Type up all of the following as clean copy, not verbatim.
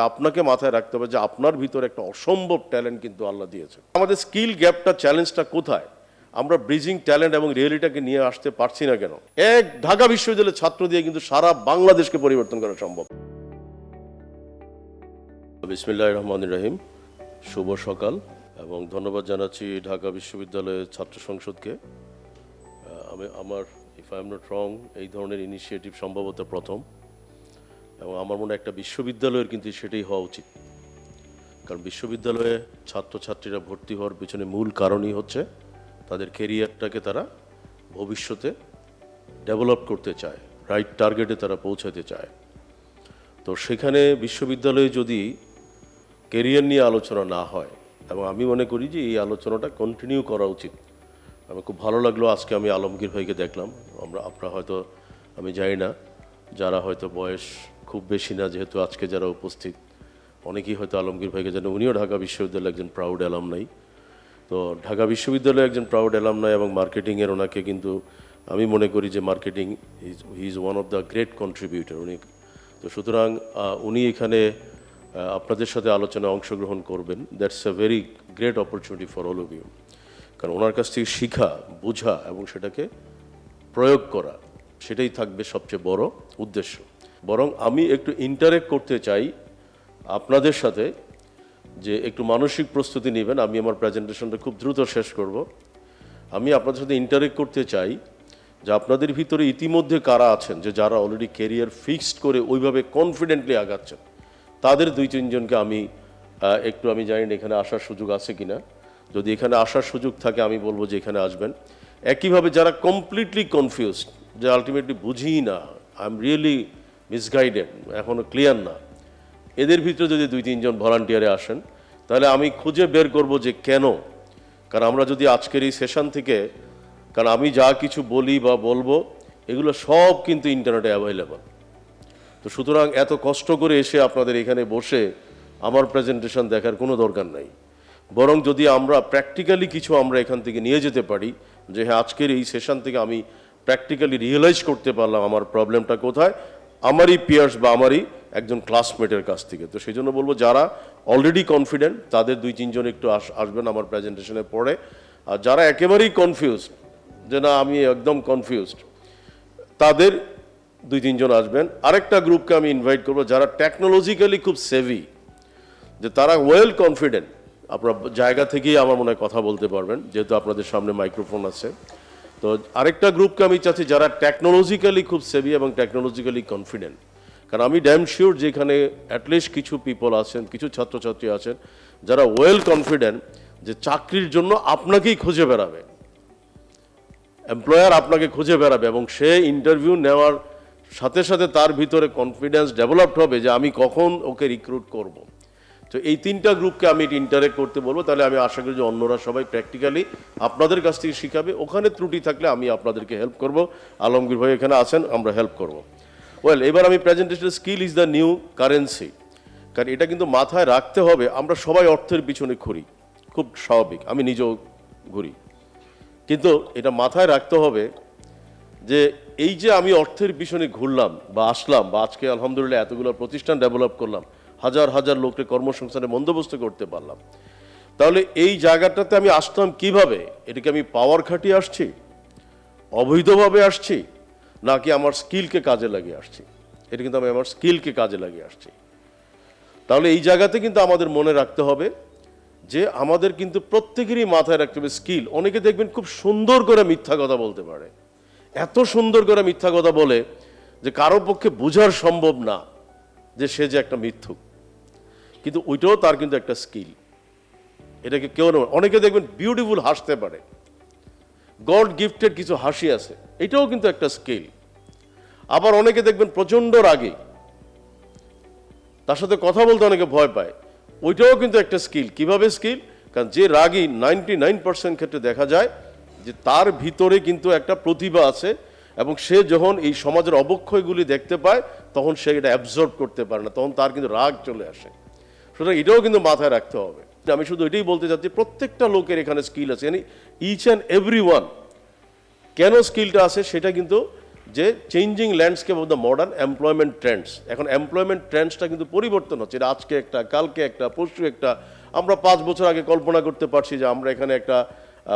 আপনাকে মাথায় রাখতে হবে যে আপনার ভিতরে একটা অসম্ভব ট্যালেন্ট কিন্তু আল্লাহ দিয়েছে। আমাদের স্কিল গ্যাপটা, চ্যালেঞ্জটা কোথায়? আমরা ব্রিজিং ট্যালেন্ট এবং রিয়েলিটিকে নিয়ে আসতে পারছি না কেন? এক ঢাকা বিশ্ববিদ্যালয়ের ছাত্র দিয়ে কিন্তু সারা বাংলাদেশকে পরিবর্তন করা সম্ভব। বিসমিল্লাহির রহমানির রহিম। শুভ সকাল এবং ধন্যবাদ জানাচ্ছি ঢাকা বিশ্ববিদ্যালয়ের ছাত্র সংসদকে। আমার if I am not wrong, এই ধরনের ইনিশিয়েটিভ সম্ভবত প্রথম, এবং আমার মনে হয় একটা বিশ্ববিদ্যালয়ের কিন্তু সেটাই হওয়া উচিত। কারণ বিশ্ববিদ্যালয়ে ছাত্রছাত্রীরা ভর্তি হওয়ার পিছনে মূল কারণই হচ্ছে তাদের কেরিয়ারটাকে তারা ভবিষ্যতে ডেভেলপ করতে চায়, রাইট টার্গেটে তারা পৌঁছাতে চায়। তো সেখানে বিশ্ববিদ্যালয়ে যদি কেরিয়ার নিয়ে আলোচনা না হয়, এবং আমি মনে করি যে এই আলোচনাটা কন্টিনিউ করা উচিত। আমার খুব ভালো লাগলো আজকে আমি আলমগীর ভাইকে দেখলাম। আপনারা হয়তো, আমি জানি না, যারা হয়তো বয়স খুব বেশি না, যেহেতু আজকে যারা উপস্থিত অনেকেই হয়তো আলমগীর ভাইকে জানে। উনিও ঢাকা বিশ্ববিদ্যালয়ের একজন প্রাউড অ্যালামনাই। তো ঢাকা বিশ্ববিদ্যালয়ের একজন প্রাউড অ্যালামনাই এবং মার্কেটিংয়ের ওনাকে কিন্তু আমি মনে করি যে marketing he is one of the great contributor উনি। তো সুতরাং উনি এখানে আপনাদের সাথে আলোচনায় অংশগ্রহণ করবেন। That's a very great opportunity for all of you. কারণ ওনার কাছ থেকে শেখা, বোঝা এবং সেটাকে প্রয়োগ করা, সেটাই থাকবে সবচেয়ে বড় উদ্দেশ্য। বরং আমি একটু ইন্টারেক্ট করতে চাই আপনাদের সাথে, যে একটু মানসিক প্রস্তুতি নেবেন। আমি আমার প্রেজেন্টেশনটা খুব দ্রুত শেষ করব। আমি আপনাদের সাথে ইন্টারেক্ট করতে চাই যে আপনাদের ভিতরে ইতিমধ্যে কারা আছেন যে যারা অলরেডি ক্যারিয়ার ফিক্সড করে ওইভাবে কনফিডেন্টলি আগাচ্ছেন, তাদের 2-3 জনকে আমি আমি জানি না এখানে আসার সুযোগ আছে কিনা। যদি এখানে আসার সুযোগ থাকে আমি বলবো যে এখানে আসবেন। একইভাবে যারা কমপ্লিটলি কনফিউজড, যে আলটিমেটলি বুঝি না, আই এম রিয়েলি মিসগাইডেড, এখনও ক্লিয়ার না, এদের ভিতরে যদি 2-3 জন ভলান্টিয়ারে আসেন, তাহলে আমি খুঁজে বের করব যে কেন। কারণ আমরা যদি আজকের এই সেশন থেকে, কারণ আমি যা কিছু বলি বা বলবো এগুলো সব কিন্তু ইন্টারনেটে অ্যাভেলেবল। তো সুতরাং এত কষ্ট করে এসে আপনাদের এখানে বসে আমার প্রেজেন্টেশন দেখার কোনো দরকার নাই। বরং যদি আমরা প্র্যাকটিক্যালি কিছু আমরা এখান থেকে নিয়ে যেতে পারি, যে হ্যাঁ আজকের এই সেশন থেকে আমি প্র্যাকটিক্যালি রিয়েলাইজ করতে পারলাম আমার প্রবলেমটা কোথায়, আমারই পিয়ার্স বা আমারই একজন ক্লাসমেটের কাছ থেকে। তো সেই জন্য বলবো যারা অলরেডি কনফিডেন্ট তাদের 2-3 জন একটু আসবেন আমার প্রেজেন্টেশনে পড়ে। আর যারা একেবারেই কনফিউজড, যে না আমি একদম কনফিউজড, তাদের 2-3 জন আসবেন। আরেকটা গ্রুপকে আমি ইনভাইট করবো যারা টেকনোলজিক্যালি খুব সেভি, যে তারা ওয়েল কনফিডেন্ট, আপনার জায়গা থেকেই আমার মনে হয় কথা বলতে পারবেন, যেহেতু আপনাদের সামনে মাইক্রোফোন আছে। তো আরেকটা গ্রুপকে আমি চাচ্ছি যারা টেকনোলজিক্যালি খুব সেভি এবং টেকনোলজিক্যালি কনফিডেন্ট। কারণ আমি ড্যাম শিওর যে এখানে অ্যাটলিস্ট কিছু পিপল আছেন, কিছু ছাত্রছাত্রী আছেন যারা ওয়েল কনফিডেন্ট যে চাকরির জন্য আপনাকেই খুঁজে বেড়াবে, এমপ্লয়ার আপনাকে খুঁজে বেড়াবে, এবং সে ইন্টারভিউ নেওয়ার সাথে সাথে তার ভিতরে কনফিডেন্স ডেভেলপড হবে যে আমি কখন ওকে রিক্রুট করব। তো এই 3টা গ্রুপকে আমি ইন্টারেক্ট করতে বলবো। তাহলে আমি আশা করি যে অন্যরা সবাই প্র্যাকটিক্যালি আপনাদের কাছ থেকে শিখাবে। ওখানে ত্রুটি থাকলে আমি আপনাদেরকে হেল্প করব। আলমগীর ভাই এখানে আছেন, আমরা হেল্প করব। ওয়েল, এবার আমি presentation skill is the new currency. কারণ এটা কিন্তু মাথায় রাখতে হবে, আমরা সবাই অর্থের পিছনে ঘুরি, খুব স্বাভাবিক, আমি নিজেও ঘুরি। কিন্তু এটা মাথায় রাখতে হবে যে এই যে আমি অর্থের পিছনে ঘুরলাম বা আসলাম, বা আজকে আলহামদুলিল্লাহ এতগুলো প্রতিষ্ঠান ডেভেলপ করলাম, হাজার হাজার লোককে কর্মসংস্থানে বন্দোবস্ত করতে পারলাম, তাহলে এই জায়গাটাতে আমি আসলাম কিভাবে? এটাকে আমি পাওয়ার খাটিয়ে আসছি, অবৈধভাবে আসছি, নাকি আমার স্কিলকে কাজে লাগিয়ে আসছি? এটা কিন্তু আমি আমার স্কিলকে কাজে লাগিয়ে আসছি। তাহলে এই জায়গাতে কিন্তু আমাদের মনে রাখতে হবে যে আমাদের কিন্তু প্রত্যেকেরই মাথায় রাখতে হবে স্কিল। অনেকে দেখবেন খুব সুন্দর করে মিথ্যা কথা বলতে পারে, এত সুন্দর করে মিথ্যা কথা বলে যে কারো পক্ষে বোঝার সম্ভব না যে সে যে একটা মিথ্যুক। কিন্তু ওইটাও তার কিন্তু একটা স্কিল, এটাকে কেউ না। অনেকে দেখবেন বিউটিফুল হাসতে পারে, গড গিফটেড কিছু হাসি আছে, এটাও কিন্তু একটা স্কিল। আবার অনেকে দেখবেন প্রচণ্ড রাগী, তার সাথে কথা বলতে অনেকে ভয় পায়, ওইটাও কিন্তু একটা স্কিল। কিভাবে স্কিল? কারণ যে রাগী 99% ক্ষেত্রে দেখা যায় যে তার ভিতরে কিন্তু একটা প্রতিভা আছে, এবং সে যখন এই সমাজের অবক্ষয়গুলি দেখতে পায় তখন সে এটা অ্যাবজর্ব করতে পারে না, তখন তার কিন্তু রাগ চলে আসে। সুতরাং এটাও কিন্তু মাথায় রাখতে হবে। আমি শুধু এটাই বলতে চাচ্ছি, প্রত্যেকটা লোকের এখানে স্কিল আছে, মানে ইচ অ্যান্ড এভরি ওয়ান। কেন স্কিলটা আছে সেটা কিন্তু যে changing landscape of the modern employment Trends. এখন এমপ্লয়মেন্ট ট্রেন্ডসটা কিন্তু পরিবর্তন হচ্ছে, এটা আজকে একটা, কালকে একটা, পরশু একটা। আমরা 5 বছর আগে কল্পনা করতে পারছি যে আমরা এখানে একটা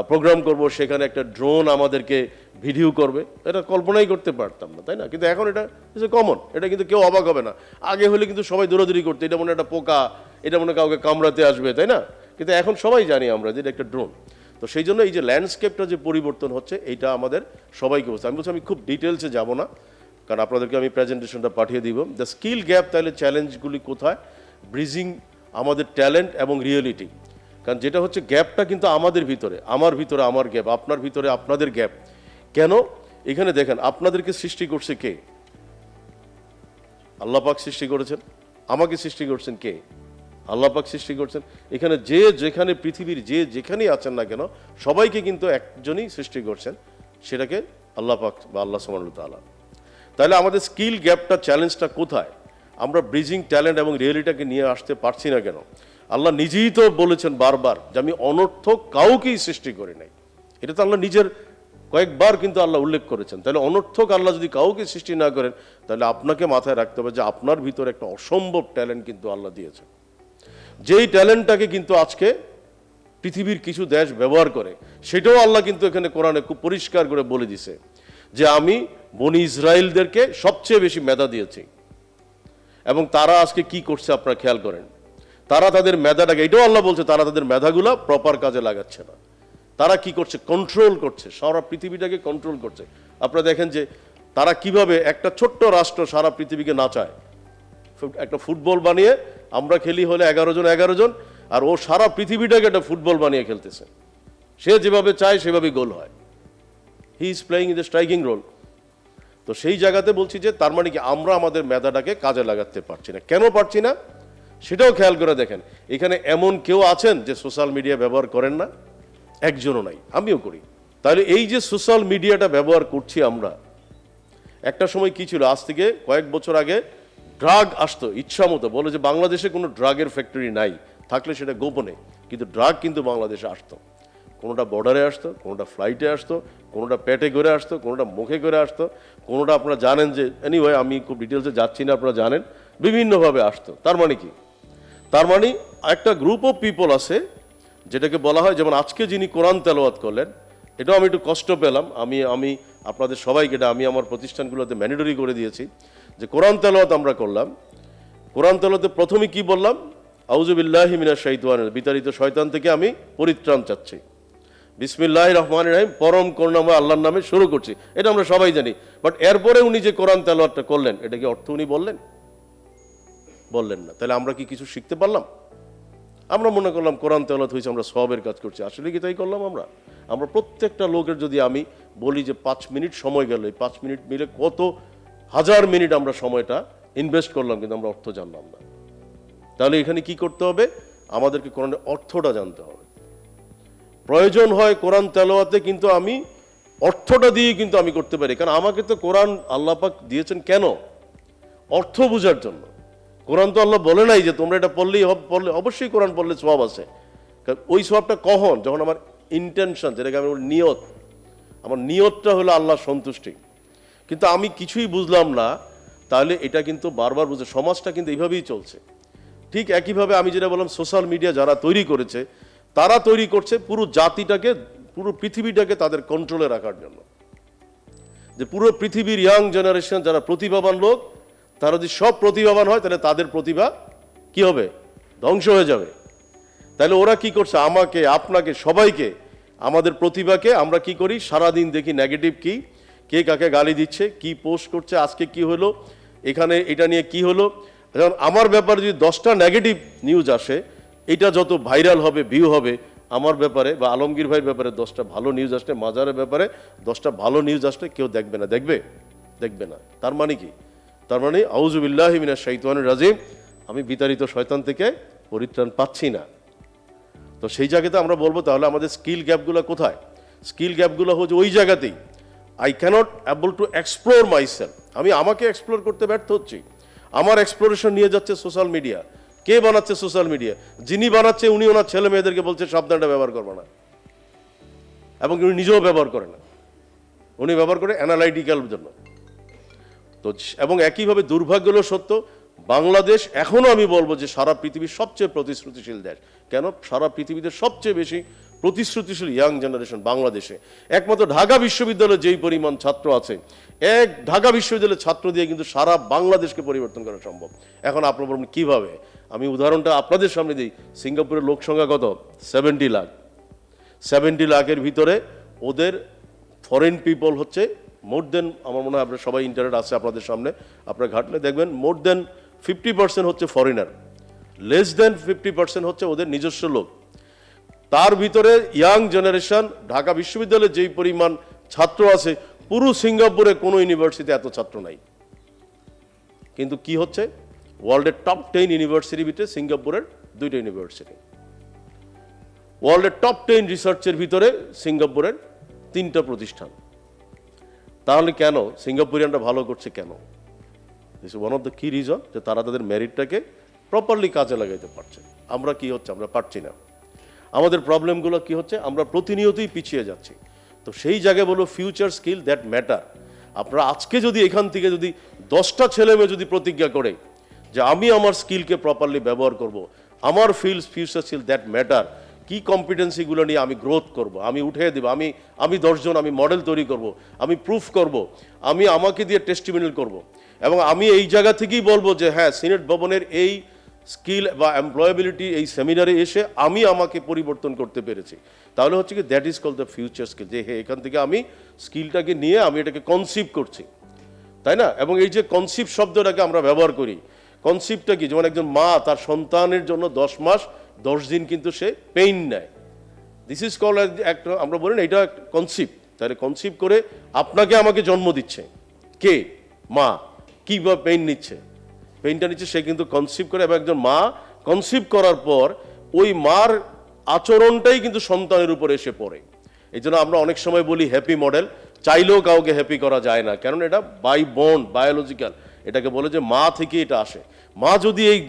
প্রোগ্রাম করব, সেখানে একটা ড্রোন আমাদেরকে ভিডিও করবে, এটা কল্পনাই করতে পারতাম না, তাই না? কিন্তু এখন এটা ইজ এ কমন, এটা কিন্তু কেউ অবাক হবে না। আগে হলে কিন্তু সবাই দৌড়াদৌড়ি করতো, এটা মনে একটা পোকা, এটা মনে কাউকে কামড়াতে আসবে, তাই না? কিন্তু এখন সবাই জানি আমরা যে এটা একটা ড্রোন। তো সেই জন্য এই যে ল্যান্ডস্কেপটা যে পরিবর্তন হচ্ছে, এইটা আমাদের সবাইকে বলছে। আমি বলছি আমি খুব ডিটেলসে যাব না, কারণ আপনাদেরকে আমি প্রেজেন্টেশনটা পাঠিয়ে দিব। দ্য স্কিল গ্যাপ, তাহলে চ্যালেঞ্জগুলি কোথায়? ব্রিজিং আমাদের ট্যালেন্ট এবং রিয়েলিটি। কারণ যেটা হচ্ছে গ্যাপটা কিন্তু আমাদের ভিতরে, আমার ভিতরে আমার গ্যাপ, আপনার ভিতরে আপনাদের গ্যাপ। কেন? এখানে দেখেন, আপনাদেরকে সৃষ্টি করছে কে? আল্লাহ পাক সৃষ্টি করেছেন। আমাকে সৃষ্টি করছেন কে? আল্লাহ পাক সৃষ্টি করছেন। এখানে যে যেখানে, পৃথিবীর যে যেখানেই আছেন না কেন, সবাইকে কিন্তু একজনই সৃষ্টি করছেন, সেটাকে আল্লাহ পাক বা আল্লাহ সুবহানাহু ওয়া তাআলা। তাহলে আমাদের স্কিল গ্যাপটা, চ্যালেঞ্জটা কোথায়? আমরা ব্রিজিং ট্যালেন্ট এবং রিয়েলিটিকে নিয়ে আসতে পারছি না কেন? আল্লাহ নিজেই তো বলেছেন বারবার যে আমি অনর্থক কাউকেই সৃষ্টি করি নাই। এটা তো আল্লাহ নিজের কয়েকবার কিন্তু আল্লাহ উল্লেখ করেছেন। তাহলে অনর্থক আল্লাহ যদি কাউকে সৃষ্টি না করেন, তাহলে আপনাকে মাথায় রাখতে হবে যে আপনার ভিতরে একটা অসম্ভব ট্যালেন্ট কিন্তু আল্লাহ দিয়েছেন। যেই ট্যালেন্টটাকে কিন্তু আজকে পৃথিবীর কিছু দেশ ব্যবহার করে, সেটাও আল্লাহ কিন্তু এখানে কোরআনে খুব পরিষ্কার করে বলে দিছে যে আমি বনি ইসরায়েলদেরকে সবচেয়ে বেশি মেধা দিয়েছি। এবং তারা আজকে কি করছে আপনারা খেয়াল করেন, তারা তাদের মেধাটাকে, এটাও আল্লাহ বলছে, তারা তাদের মেধাগুলা প্রপার কাজে লাগাচ্ছে না। তারা কি করছে? কন্ট্রোল করছে, সারা পৃথিবীটাকে কন্ট্রোল করছে। আপনারা দেখেন যে তারা কিভাবে একটা ছোট্ট রাষ্ট্র সারা পৃথিবীকে নাচায়। একটা ফুটবল বানিয়ে আমরা খেলি হলে 11 জন 11 জন, আর ও সারা পৃথিবীটাকে একটা ফুটবল বানিয়ে খেলতেছে। সে যেভাবে চায় সেভাবেই গোল হয়। He is playing in the striking role. তো সেই জায়গাতে বলছি যে তার মানে কি আমরা আমাদের মেধাটাকে কাজে লাগাতে পারছি না। কেন পারছি না সেটাও খেয়াল করে দেখেন। এখানে এমন কেউ আছেন যে সোশ্যাল মিডিয়া ব্যবহার করেন না? একজনও নাই, আমিও করি। তাহলে এই যে সোশ্যাল মিডিয়াটা ব্যবহার করছি আমরা, একটা সময় কি ছিল, আজ থেকে কয়েক বছর আগে ড্রাগ আসতো ইচ্ছা মতো, বলে যে বাংলাদেশে কোনো ড্রাগের ফ্যাক্টরি নাই, থাকলে সেটা গোপনে, কিন্তু ড্রাগ কিন্তু বাংলাদেশে আসতো। কোনোটা বর্ডারে আসতো, কোনোটা ফ্লাইটে আসতো, কোনোটা পেটে করে আসতো, কোনোটা মুখে করে আসতো, কোনোটা আপনারা জানেন যে, এনিওয়ে আমি খুব ডিটেলসে যাচ্ছি না, আপনারা জানেন বিভিন্নভাবে আসতো। তার মানে কি? তার মানে একটা গ্রুপ অফ পিপল আছে যেটাকে বলা হয়, যেমন আজকে যিনি কোরআন তেলাওয়াত করলেন, এটাও আমি একটু কষ্ট পেলাম। আমি আপনাদের সবাইকে, এটা আমি আমার প্রতিষ্ঠানগুলোতে ম্যান্ডেটরি করে দিয়েছি যে কোরআন তেলাওয়াত আমরা করলাম। কোরআন তেলাওয়াতে প্রথমে কি বললাম? আউযু বিল্লাহি মিনাশ শাইতানির, বিতাড়িত শয়তান থেকে আমি পরিত্রাণ চাচ্ছি। বিসমিল্লাহির রহমানির রহিম, পরম করুণাময় আল্লাহর নামে শুরু করছি। এটা আমরা সবাই জানি। বাট এরপরে উনি যে কোরআন তেলাওয়াতটা করলেন, এটা কি অর্থ উনি বললেন? বললেন না। তাহলে আমরা কি কিছু শিখতে পারলাম? আমরা মনে করলাম কোরআন তেলাওয়াত হয়েছে, আমরা সওয়াবের কাজ করছি। আসলে কি তাই করলাম? আমরা প্রত্যেকটা লোকের যদি আমি বলি যে 5 মিনিট সময় গেল, এই 5 মিনিট মিলে কত হাজার মিনিট আমরা সময়টা ইনভেস্ট করলাম, কিন্তু আমরা অর্থ জানলাম না। তাহলে এখানে কি করতে হবে? আমাদেরকে কোরআনের অর্থটা জানতে হবে। প্রয়োজন হয় কোরআন তেলাওয়াতে, কিন্তু আমি অর্থটা দিয়ে কিন্তু আমি করতে পারি। কারণ আমাকে তো কোরআন আল্লাহ পাক দিয়েছেন কেন? অর্থ বোঝার জন্য। কোরআন তো আল্লাহ বলে নাই যে তোমরা এটা পড়লেই পড়লে, অবশ্যই কোরআন পড়লে সওয়াব আছে। কারণ ওই সওয়াবটা কখন? যখন আমার ইন্টেনশন, যেটাকে আমি বলি নিয়ত, আমার নিয়তটা হলো আল্লাহর সন্তুষ্টি। কিন্তু আমি কিছুই বুঝলাম না, তাহলে এটা কিন্তু বারবার বুঝে, সমাজটা কিন্তু এইভাবেই চলছে। ঠিক একইভাবে আমি যেটা বললাম, সোশ্যাল মিডিয়া যারা তৈরি করেছে, তারা তৈরি করছে পুরো জাতিটাকে, পুরো পৃথিবীটাকে তাদের কন্ট্রোলে রাখার জন্য। যে পুরো পৃথিবীর ইয়াং জেনারেশন যারা প্রতিভাবান লোক, তারা যদি সব প্রতিভাবান হয়, তাহলে তাদের প্রতিভা কি হবে? ধ্বংস হয়ে যাবে। তাহলে ওরা কি করছে? আমাকে, আপনাকে, সবাইকে, আমাদের প্রতিভাকে আমরা কি করি? সারাদিন দেখি নেগেটিভ কি, কে কাকে গালি দিচ্ছে, কি পোস্ট করছে, আজকে কি হলো, এখানে এটা নিয়ে কি হলো। যেমন আমার ব্যাপারে যদি 10টা নেগেটিভ নিউজ আসে, এটা যত ভাইরাল হবে, ভিউ হবে, আমার ব্যাপারে বা আলমগীর ভাইয়ের ব্যাপারে 10টা ভালো নিউজ আসলে, মাজারের ব্যাপারে 10টা ভালো নিউজ আসলে কেউ দেখবে না? দেখবে না। তার মানে কি? তার মানে আউযু বিল্লাহি মিনাশ শাইতানির রাজিম, আমি বিতাড়িত শয়তান থেকে পরিত্রাণ পাচ্ছি না। তো সেই জায়গাতে আমরা বলবো, তাহলে আমাদের স্কিল গ্যাপগুলো কোথায়? স্কিল গ্যাপগুলো হচ্ছে ওই জায়গাতেই, I can't able to explore myself. আমি আমাকে এক্সপ্লোর করতে ব্যর্থ হচ্ছি। আমার এক্সপ্লোরেশন নিয়ে যাচ্ছে সোশ্যাল মিডিয়া। কে বানাচ্ছে সোশ্যাল মিডিয়া? যিনি বানাচ্ছে উনি ওনার ছেলে মেয়েদেরকে বলছে সাবধানটা ব্যবহার করবে না, এবং উনি নিজেও ব্যবহার করে না। উনি ব্যবহার করে অ্যানালাইটিক্যাল জন্য, তো এবং একইভাবে দুর্ভাগ্য হলো সত্য, বাংলাদেশ এখনো আমি বলবো যে সারা পৃথিবীর সবচেয়ে প্রতিশ্রুতিশীল দেশ। কেন? সারা পৃথিবীতে সবচেয়ে বেশি প্রতিশ্রুতিশীল ইয়াং জেনারেশন বাংলাদেশে। একমাত্র ঢাকা বিশ্ববিদ্যালয়ে যেই পরিমাণ ছাত্র আছে, এক ঢাকা বিশ্ববিদ্যালয়ের ছাত্র দিয়ে কিন্তু সারা বাংলাদেশকে পরিবর্তন করা সম্ভব। এখন আপনার বলবেন কীভাবে? আমি উদাহরণটা আপনাদের সামনে দিই। সিঙ্গাপুরের লোক সংখ্যা কত? 70 লাখ। 70 লাখের ভিতরে ওদের ফরেন পিপল হচ্ছে মোর দেন, আমার মনে হয় আপনার সবাই ইন্টারনেট আছে আপনাদের সামনে, আপনারা ঘাটলে দেখবেন মোর দেন 50% হচ্ছে ফরেনার, লেস দেন 50% হচ্ছে ওদের নিজস্ব লোক। তার ভিতরে ইয়াং জেনারেশন, ঢাকা বিশ্ববিদ্যালয়ে যেই পরিমাণ ছাত্র আছে, পুরো সিঙ্গাপুরে কোনো ইউনিভার্সিটিতে এত ছাত্র নাই। কিন্তু কি হচ্ছে? ওয়ার্ল্ডের টপ 10 ইউনিভার্সিটির ভিতরে সিঙ্গাপুরের 2টা ইউনিভার্সিটি, ওয়ার্ল্ডের টপ 10 রিসার্চের ভিতরে সিঙ্গাপুরের 3টা প্রতিষ্ঠান। তাহলে কেন সিঙ্গাপুরিয়ানরা ভালো করছে কেন? This is one of the কি রিজন, যে তারা তাদের মেরিটটাকে প্রপারলি কাজে লাগাইতে পারছে। আমরা কি হচ্ছে? আমরা পারছি না। আমাদের প্রবলেমগুলো কি হচ্ছে? আমরা প্রতিনিয়তই পিছিয়ে যাচ্ছি। তো সেই জায়গায় বলো ফিউচার স্কিল দ্যাট ম্যাটার। আপনারা আজকে যদি এখান থেকে যদি 10টা ছেলে মেয়ে যদি প্রতিজ্ঞা করে যে আমি আমার স্কিলকে প্রপারলি ব্যবহার করব, আমার ফিউচার স্কিল দ্যাট ম্যাটার, কি কম্পিটেন্সিগুলো নিয়ে আমি গ্রোথ করব, আমি উঠে দেবো, আমি 10 জন আমি মডেল তৈরি করব, আমি প্রুফ করব, আমি আমাকে দিয়ে টেস্টিমোনিয়াল করব, এবং আমি এই জায়গা থেকেই বলবো যে হ্যাঁ, সিনেট ভবনের এই স্কিল বা এমপ্লয়াবিলিটি এই সেমিনারে এসে আমি আমাকে পরিবর্তন করতে পেরেছি। তাহলে হচ্ছে কি that is call the future skill, যে হ্যাঁ এখান থেকে আমি স্কিলটাকে নিয়ে আমি এটাকে কনসিভ করছি, তাই না? এবং এই যে কনসিভ শব্দটাকে আমরা ব্যবহার করি, কনসিভটা কি? যেমন একজন মা তার সন্তানের জন্য 10 মাস 10 দিন কিন্তু সে পেইন নেয়। দিস ইজ কল একটা, আমরা বলি না এটা কনসিভ। তাহলে কনসিভ করে আপনাকে আমাকে জন্ম দিচ্ছে কে? মা। কি বা পেইন নিচ্ছে? পেইনটা নিচ্ছে সে কিন্তু কনসিভ করে, এবং একজন মা কনসিভ করার পর ওই মার আচরণটাই কিন্তু সন্তানের উপরে এসে পড়ে। এই জন্য আমরা অনেক সময় বলি হ্যাপি মডেল, চাইলেও কাউকে হ্যাপি করা যায় না, কারণ এটা বাই বন্ড, বায়োলজিক্যাল। এটাকে বলে যে মা থেকে এটা আসে। মা যদি এই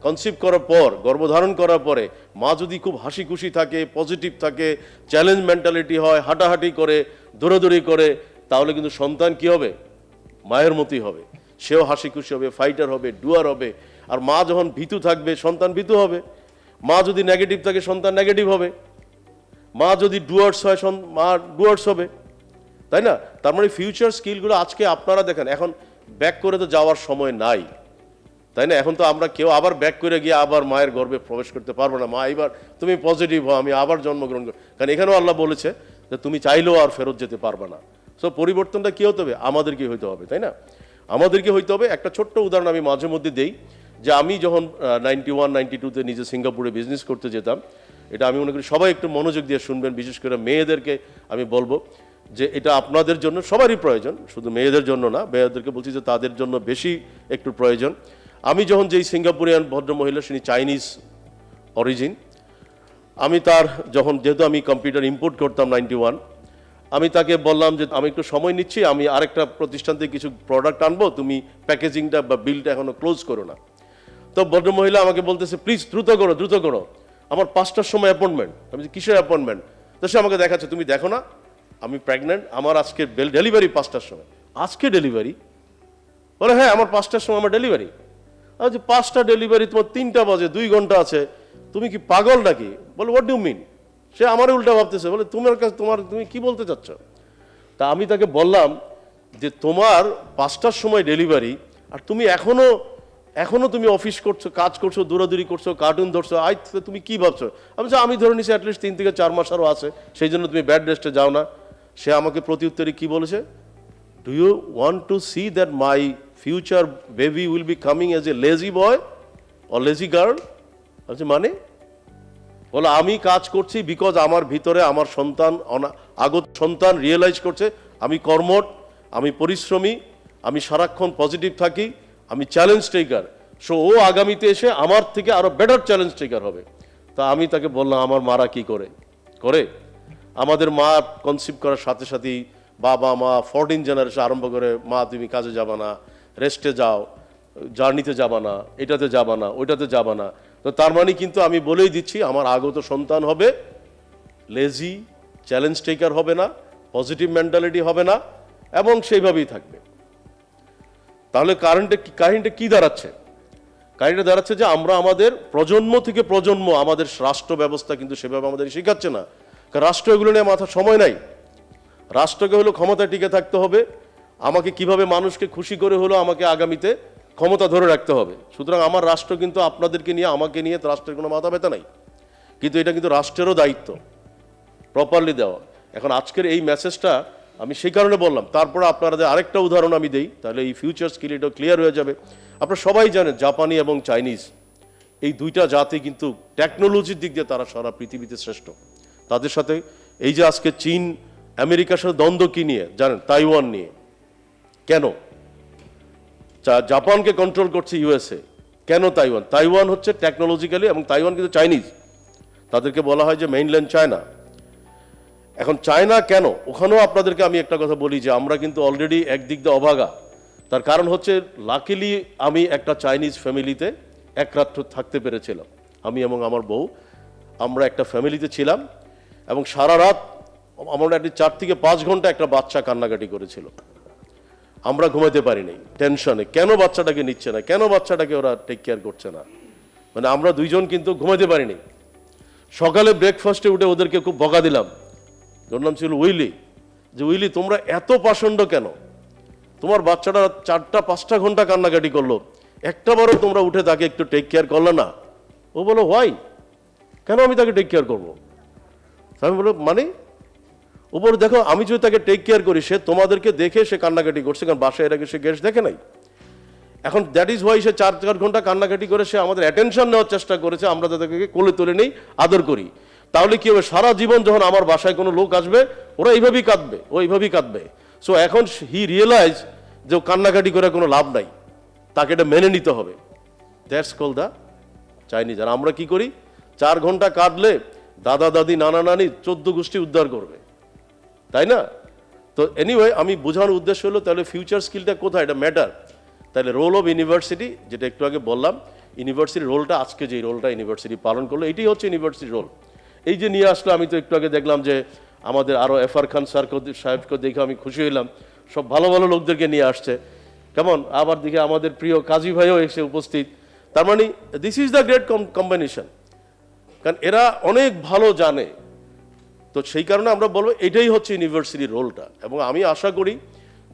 কনসিভ করার পর, গর্ভধারণ করার পরে মা যদি খুব হাসি খুশি থাকে, পজিটিভ থাকে, চ্যালেঞ্জ মেন্টালিটি হয়, হাঁটাহাঁটি করে, দৌড়াদৌড়ি করে, তাহলে কিন্তু সন্তান কি হবে? মায়ের মতোই হবে। সেও হাসি খুশি হবে, ফাইটার হবে, ডুয়ার হবে। আর মা যখন ভীতু থাকবে, সন্তান ভীতু হবে। মা যদি নেগেটিভ থাকে, সন্তান নেগেটিভ হবে। মা যদি ডুয়ার্স হয়, মা ডুয়ার্স হবে, তাই না? তার মানে ফিউচার স্কিলগুলো আজকে আপনারা দেখেন, এখন ব্যাক করে তো যাওয়ার সময় নাই, তাই না? এখন তো আমরা কেউ আবার ব্যাক করে গিয়ে আবার মায়ের গর্ভে প্রবেশ করতে পারবো না। মা এবার তুমি পজিটিভ হও, আমি আবার জন্মগ্রহণ করি, কারণ এখানেও আল্লাহ বলেছে যে তুমি চাইলেও আর ফেরত যেতে পারবে না। সো পরিবর্তনটা কি হতে হবে? আমাদেরকে হইতে হবে, তাই না? আমাদেরকে হইতে হবে। একটা ছোট্ট উদাহরণ আমি মাঝে মধ্যে দেই, যে আমি যখন 91-92-তে নিজে সিঙ্গাপুরে বিজনেস করতে যেতাম, এটা আমি মনে করি সবাই একটু মনোযোগ দিয়ে শুনবেন, বিশেষ করে মেয়েদেরকে আমি বলবো যে এটা আপনাদের জন্য সবারই প্রয়োজন, শুধু মেয়েদের জন্য না। মেয়েদেরকে বলছি যে তাদের জন্য বেশি একটু প্রয়োজন। আমি যখন যেই সিঙ্গাপুরিয়ান ভদ্রমহিলা, তিনি চাইনিজ অরিজিন, আমি তার যখন, যেহেতু আমি কম্পিউটার ইম্পোর্ট করতাম 91, আমি তাকে বললাম যে আমি একটু সময় নিচ্ছি, আমি আরেকটা প্রতিষ্ঠান থেকে কিছু প্রোডাক্ট আনবো, তুমি প্যাকেজিংটা বা বিলটা এখনো ক্লোজ করো না। তো ভদ্রমহিলা আমাকে বলতেছে প্লিজ দ্রুত করো, দ্রুত করো, আমার 5টার সময় অ্যাপয়েন্টমেন্ট। আমি কিসের অ্যাপয়েন্টমেন্ট? তো সে আমাকে দেখাচ্ছে, তুমি দেখো না আমি প্রেগনেন্ট, আমার আজকে ডেলিভারি 5টার সময়। আজকে ডেলিভারি? বলে হ্যাঁ, আমার 5টার সময় আমার ডেলিভারি। আর যে 5টা ডেলিভারি, তোমার 3টা বাজে, 2 ঘন্টা আছে, তুমি কি পাগল নাকি? বলে হোয়াট ডু মিন? সে আমার উল্টা ভাবতেছে, বলে তোমার কাছে তুমি কি বলতে চাচ্ছ? তা আমি তাকে বললাম যে তোমার 5টার সময় ডেলিভারি, আর তুমি এখনো তুমি অফিস করছো, কাজ করছো, দৌড়াদৌড়ি করছো, কার্টুন ধরছো, তুমি কি ভাবছো? আমি ধরে নিছি অ্যাটলিস্ট 3 থেকে 4 মাস আরও আছে, সেই জন্য তুমি ব্যাড রেস্টে যাও না। সে আমাকে প্রতি উত্তরে কি বলেছে? Do you want to see that my future baby will be coming as a lazy boy or lazy girl? বলছে মানে? বলে আমি কাজ করছি বিকজ আমার ভিতরে আমার সন্তান, আগত সন্তান রিয়েলাইজ করছে আমি কর্মঠ, আমি পরিশ্রমী, আমি সারাক্ষণ পজিটিভ থাকি, আমি চ্যালেঞ্জ টেকার। সো ও আগামীতে এসে আমার থেকে আরো বেটার চ্যালেঞ্জ টেকার হবে। তা আমি তাকে বললাম আমার মারা কি করে? আমাদের মা কনসিভ করার সাথে সাথেই বাবা মা 14 জেনারেশন আরম্ভ করে, মা তুমি কাজে যাবা না, রেস্টে যাও, জার্নিতে যাবা না, এটাতে যাবা না, ওইটাতে যাবা না। তো তার মানে কিন্তু আমি বলেই দিচ্ছি, আমার আগত সন্তান হবে লেজি, চ্যালেঞ্জ টেকার হবে না, পজিটিভ মেন্টালিটি হবে না, এবং সেইভাবেই থাকবে। তাহলে কাহিনীটা কি দাঁড়াচ্ছে? কাহিনীটা দাঁড়াচ্ছে যে আমরা আমাদের প্রজন্ম থেকে প্রজন্ম আমাদের রাষ্ট্র ব্যবস্থা কিন্তু সেভাবে আমাদের শেখাচ্ছে না, কারণ রাষ্ট্র এগুলো নিয়ে মাথা সময় নাই। রাষ্ট্রকে হলো ক্ষমতায় টিকে থাকতে হবে, আমাকে কিভাবে মানুষকে খুশি করে হলো আমাকে আগামীতে ক্ষমতা ধরে রাখতে হবে। সুতরাং আমার রাষ্ট্র কিন্তু আপনাদেরকে নিয়ে আমাকে নিয়ে রাষ্ট্রের কোনো মাথা ব্যথা নাই, কিন্তু এটা কিন্তু রাষ্ট্রেরও দায়িত্ব প্রপারলি দেওয়া। এখন আজকের এই মেসেজটা আমি সেই কারণে বললাম, তারপরে আপনাদের আরেকটা উদাহরণ আমি দেই, তাহলে এই ফিউচার স্কিল এটাও ক্লিয়ার হয়ে যাবে। আপনারা সবাই জানেন জাপানি এবং চাইনিজ এই দুইটা জাতি কিন্তু টেকনোলজির দিক দিয়ে তারা সারা পৃথিবীতে শ্রেষ্ঠ। তাদের সাথে এই যে আজকে চীন আমেরিকার সাথে দ্বন্দ্ব কি নিয়ে জানেন? তাইওয়ান নিয়ে। কেন? জাপানকে কন্ট্রোল করছে ইউএসএ, কেন তাইওয়ান? তাইওয়ান হচ্ছে টেকনোলজিক্যালি, এবং তাইওয়ান কিন্তু চাইনিজ, তাদেরকে বলা হয় যে মেইনল্যান্ড চায়না। এখন চায়না কেন? ওখানেও আপনাদেরকে আমি একটা কথা বলি যে আমরা কিন্তু অলরেডি একদিক দিয়ে অভাগা। তার কারণ হচ্ছে লাকিলি আমি একটা চাইনিজ ফ্যামিলিতে এক রাত থাকতে পেরেছিলাম, আমি এবং আমার বউ, আমরা একটা ফ্যামিলিতে ছিলাম, এবং সারা রাত আমরা 4 থেকে 5 ঘন্টা একটা বাচ্চা কান্নাকাটি করেছিল, আমরা ঘুমাতে পারি নাই টেনশনে, কেন বাচ্চাটাকে নিচ্ছে না, কেন বাচ্চাটাকে ওরা টেক কেয়ার করছে না, মানে আমরা দুইজন কিন্তু ঘুমাতে পারিনি। সকালে ব্রেকফাস্টে উঠে ওদেরকে খুব বকা দিলাম, ওর নাম ছিল উইলি, যে উইলি তোমরা এত পাষণ্ড কেন, তোমার বাচ্চাটা 4-5 ঘন্টা কান্নাকাটি করলো, একটা বারও তোমরা উঠে তাকে একটু টেক কেয়ার করলে না? ও বলো হোয়াই, কেন আমি তাকে টেক কেয়ার করবো? আমি বলো মানে উপরে দেখো, আমি যদি তাকে টেক কেয়ার করি, সে তোমাদেরকে দেখে সে কান্নাকাটি করছে, কারণ বাসায় এর আগে সে গ্যাস দেখে নাই। এখন দ্যাট ইজ ওয়াই সে 4 ঘন্টা কান্নাকাটি করে সে আমাদের অ্যাটেনশন নেওয়ার চেষ্টা করেছে, আমরা তাদেরকে কোলে তুলে নেই, আদর করি। তাহলে কি হবে? সারা জীবন যখন আমার বাসায় কোনো লোক আসবে, ওরা এইভাবেই কাঁদবে, ও এইভাবেই কাঁদবে। সো এখন হি রিয়েলাইজ যে কান্নাকাটি করে কোনো লাভ নাই, তাকে এটা মেনে নিতে হবে। That's call the Chinese. আর আমরা কি করি? 4 ঘন্টা কাঁদলে দাদা দাদি নানা নানি 14 গোষ্ঠী উদ্ধার করবে, তাই না? তো এনিওয়ে, আমি বোঝানোর উদ্দেশ্য হলো তাহলে ফিউচার স্কিলটা কোথায়, এটা ম্যাটার। তাহলে রোল অফ ইউনিভার্সিটি, যেটা একটু আগে বললাম, ইউনিভার্সিটির রোলটা, আজকে যে রোলটা ইউনিভার্সিটি পালন করলো, এটাই হচ্ছে ইউনিভার্সিটির রোল। এই যে নিয়ে আসলো, আমি তো একটু আগে দেখলাম যে আমাদের আরও এফআর খান সাহেবকে দেখে আমি খুশি হইলাম, সব ভালো ভালো লোকদেরকে নিয়ে আসছে। কেমন আবার দিকে আমাদের প্রিয় কাজী ভাইও এসে উপস্থিত। তার মানে this is the great combination, কারণ এরা অনেক ভালো জানে। তো সেই কারণে আমরা বলবো এটাই হচ্ছে ইউনিভার্সিটির রোলটা। এবং আমি আশা করি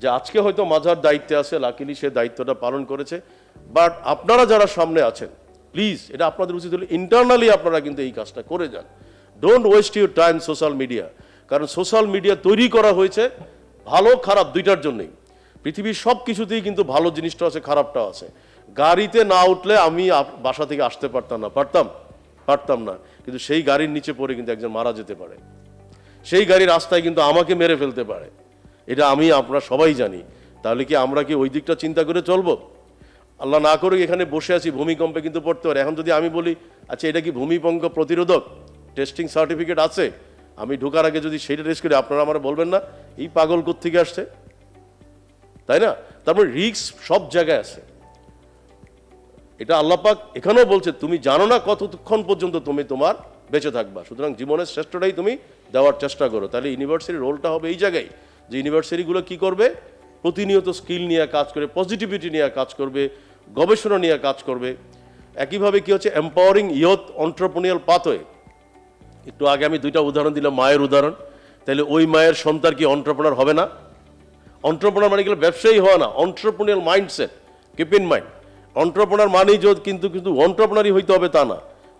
যে আজকে হয়তো মাঝার দায়িত্বে আছে, লাকিলি সে দায়িত্বটা পালন করেছে, বাট আপনারা যারা সামনে আছেন, প্লিজ এটা আপনাদের উচিত হলো ইন্টারনালি আপনারা কিন্তু এই কাজটা করে যান। Don't waste your time social media, কারণ সোশ্যাল মিডিয়া তৈরি করা হয়েছে ভালো খারাপ দুইটার জন্যই। পৃথিবীর সব কিছুতেই কিন্তু ভালো জিনিসটা আছে, খারাপটাও আছে। গাড়িতে না উঠলে আমি বাসা থেকে আসতে পারতাম না, কিন্তু সেই গাড়ির নিচে পড়ে কিন্তু একজন মারা যেতে পারে, সেই গাড়ি রাস্তায় কিন্তু আমাকে মেরে ফেলতে পারে, এটা আমি আপনারা সবাই জানি। তাহলে কি আমরা কি ওই দিকটা চিন্তা করে চলবো? আল্লাহ না করে এখানে বসে আছি, ভূমিকম্পে কিন্তু পড়তে পারে। এখন যদি আমি বলি আচ্ছা এটা কি ভূমিকম্প প্রতিরোধক, টেস্টিং সার্টিফিকেট আছে, আমি ঢোকার আগে যদি সেইটা টেস্ট করি, আপনারা আমার বলবেন না এই পাগল কোত্থেকে আসছে, তাই না? তারপর রিস্ক সব জায়গায় আছে, এটা আল্লাহ পাক এখানেও বলছে তুমি জানো না কতক্ষণ পর্যন্ত তুমি তোমার বেঁচে থাকবা, সুতরাং জীবনের শ্রেষ্ঠটাই তুমি দেওয়ার চেষ্টা করো। তাহলে ইউনিভার্সিটির রোলটা হবে এই জায়গায় যে ইউনিভার্সিটিগুলো কি করবে, প্রতিনিয়ত স্কিল নিয়ে কাজ করে, পজিটিভিটি নিয়ে কাজ করবে, গবেষণা নিয়ে কাজ করবে। একইভাবে কি হচ্ছে এম্পাওয়ারিং ইয়থ অন্টারপ্রেনিউরিয়াল পাথওয়ে। একটু আগে আমি 2টা উদাহরণ দিলাম, মায়ের উদাহরণ। তাহলে ওই মায়ের সন্তান কি অন্টারপ্রেনার হবে না? অন্টারপ্রেনার মানে গেলে ব্যবসায়ী হওয়া না, entrepreneurial mindset, keep in mind. Entrepreneur মানেই কিন্তু অন্টারপ্রেনারই হইতে হবে তা না,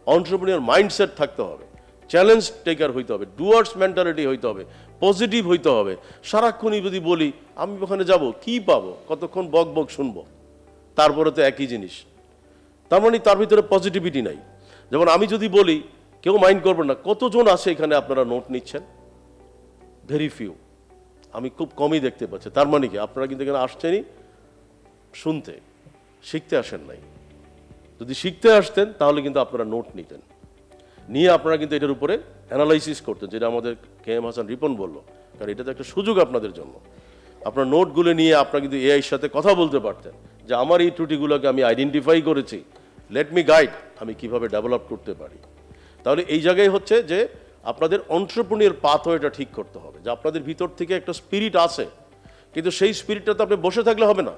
অন্টারপ্রেনিউরিয়াল মাইন্ডসেট থাকতে হবে, চ্যালেঞ্জ টেকার হইতে হবে, ডুয়ার্স মেন্টালিটি হইতে হবে, পজিটিভ হইতে হবে। সারাক্ষণই যদি বলি আমি ওখানে যাব কি পাবো, কতক্ষণ বক বক শুনবো, তারপরে তো একই জিনিস, তার মানে তার ভিতরে পজিটিভিটি নাই। যেমন আমি যদি বলি কেউ মাইন্ড করবেন না, কতজন আছে এখানে আপনারা নোট নিচ্ছেন? ভেরি ফিউ, আমি খুব কমই দেখতে পাচ্ছি। তার মানে কি আপনারা কিন্তু এখানে আসছেনই শুনতে, শিখতে আসেন নাই। যদি শিখতে আসতেন তাহলে কিন্তু আপনারা নোট নিতেন, নিয়ে আপনারা কিন্তু এটার উপরে অ্যানালাইসিস করতেন, যেটা আমাদের KM হাসান রিপন বললো। কারণ এটা তো একটা সুযোগ আপনাদের জন্য। আপনার নোটগুলো নিয়ে আপনারা কিন্তু এআইয়ের সাথে কথা বলতে পারতেন যে আমার এই ত্রুটিগুলোকে আমি আইডেন্টিফাই করেছি, লেট মি গাইড, আমি কিভাবে ডেভেলপ করতে পারি। তাহলে এই জায়গায় হচ্ছে যে আপনাদের অন্টারপ্রেনিউর পাথওয়েটা ঠিক করতে হবে, যে আপনাদের ভিতর থেকে একটা স্পিরিট আছে, কিন্তু সেই স্পিরিটটা তো আপনি বসে থাকলে হবে না।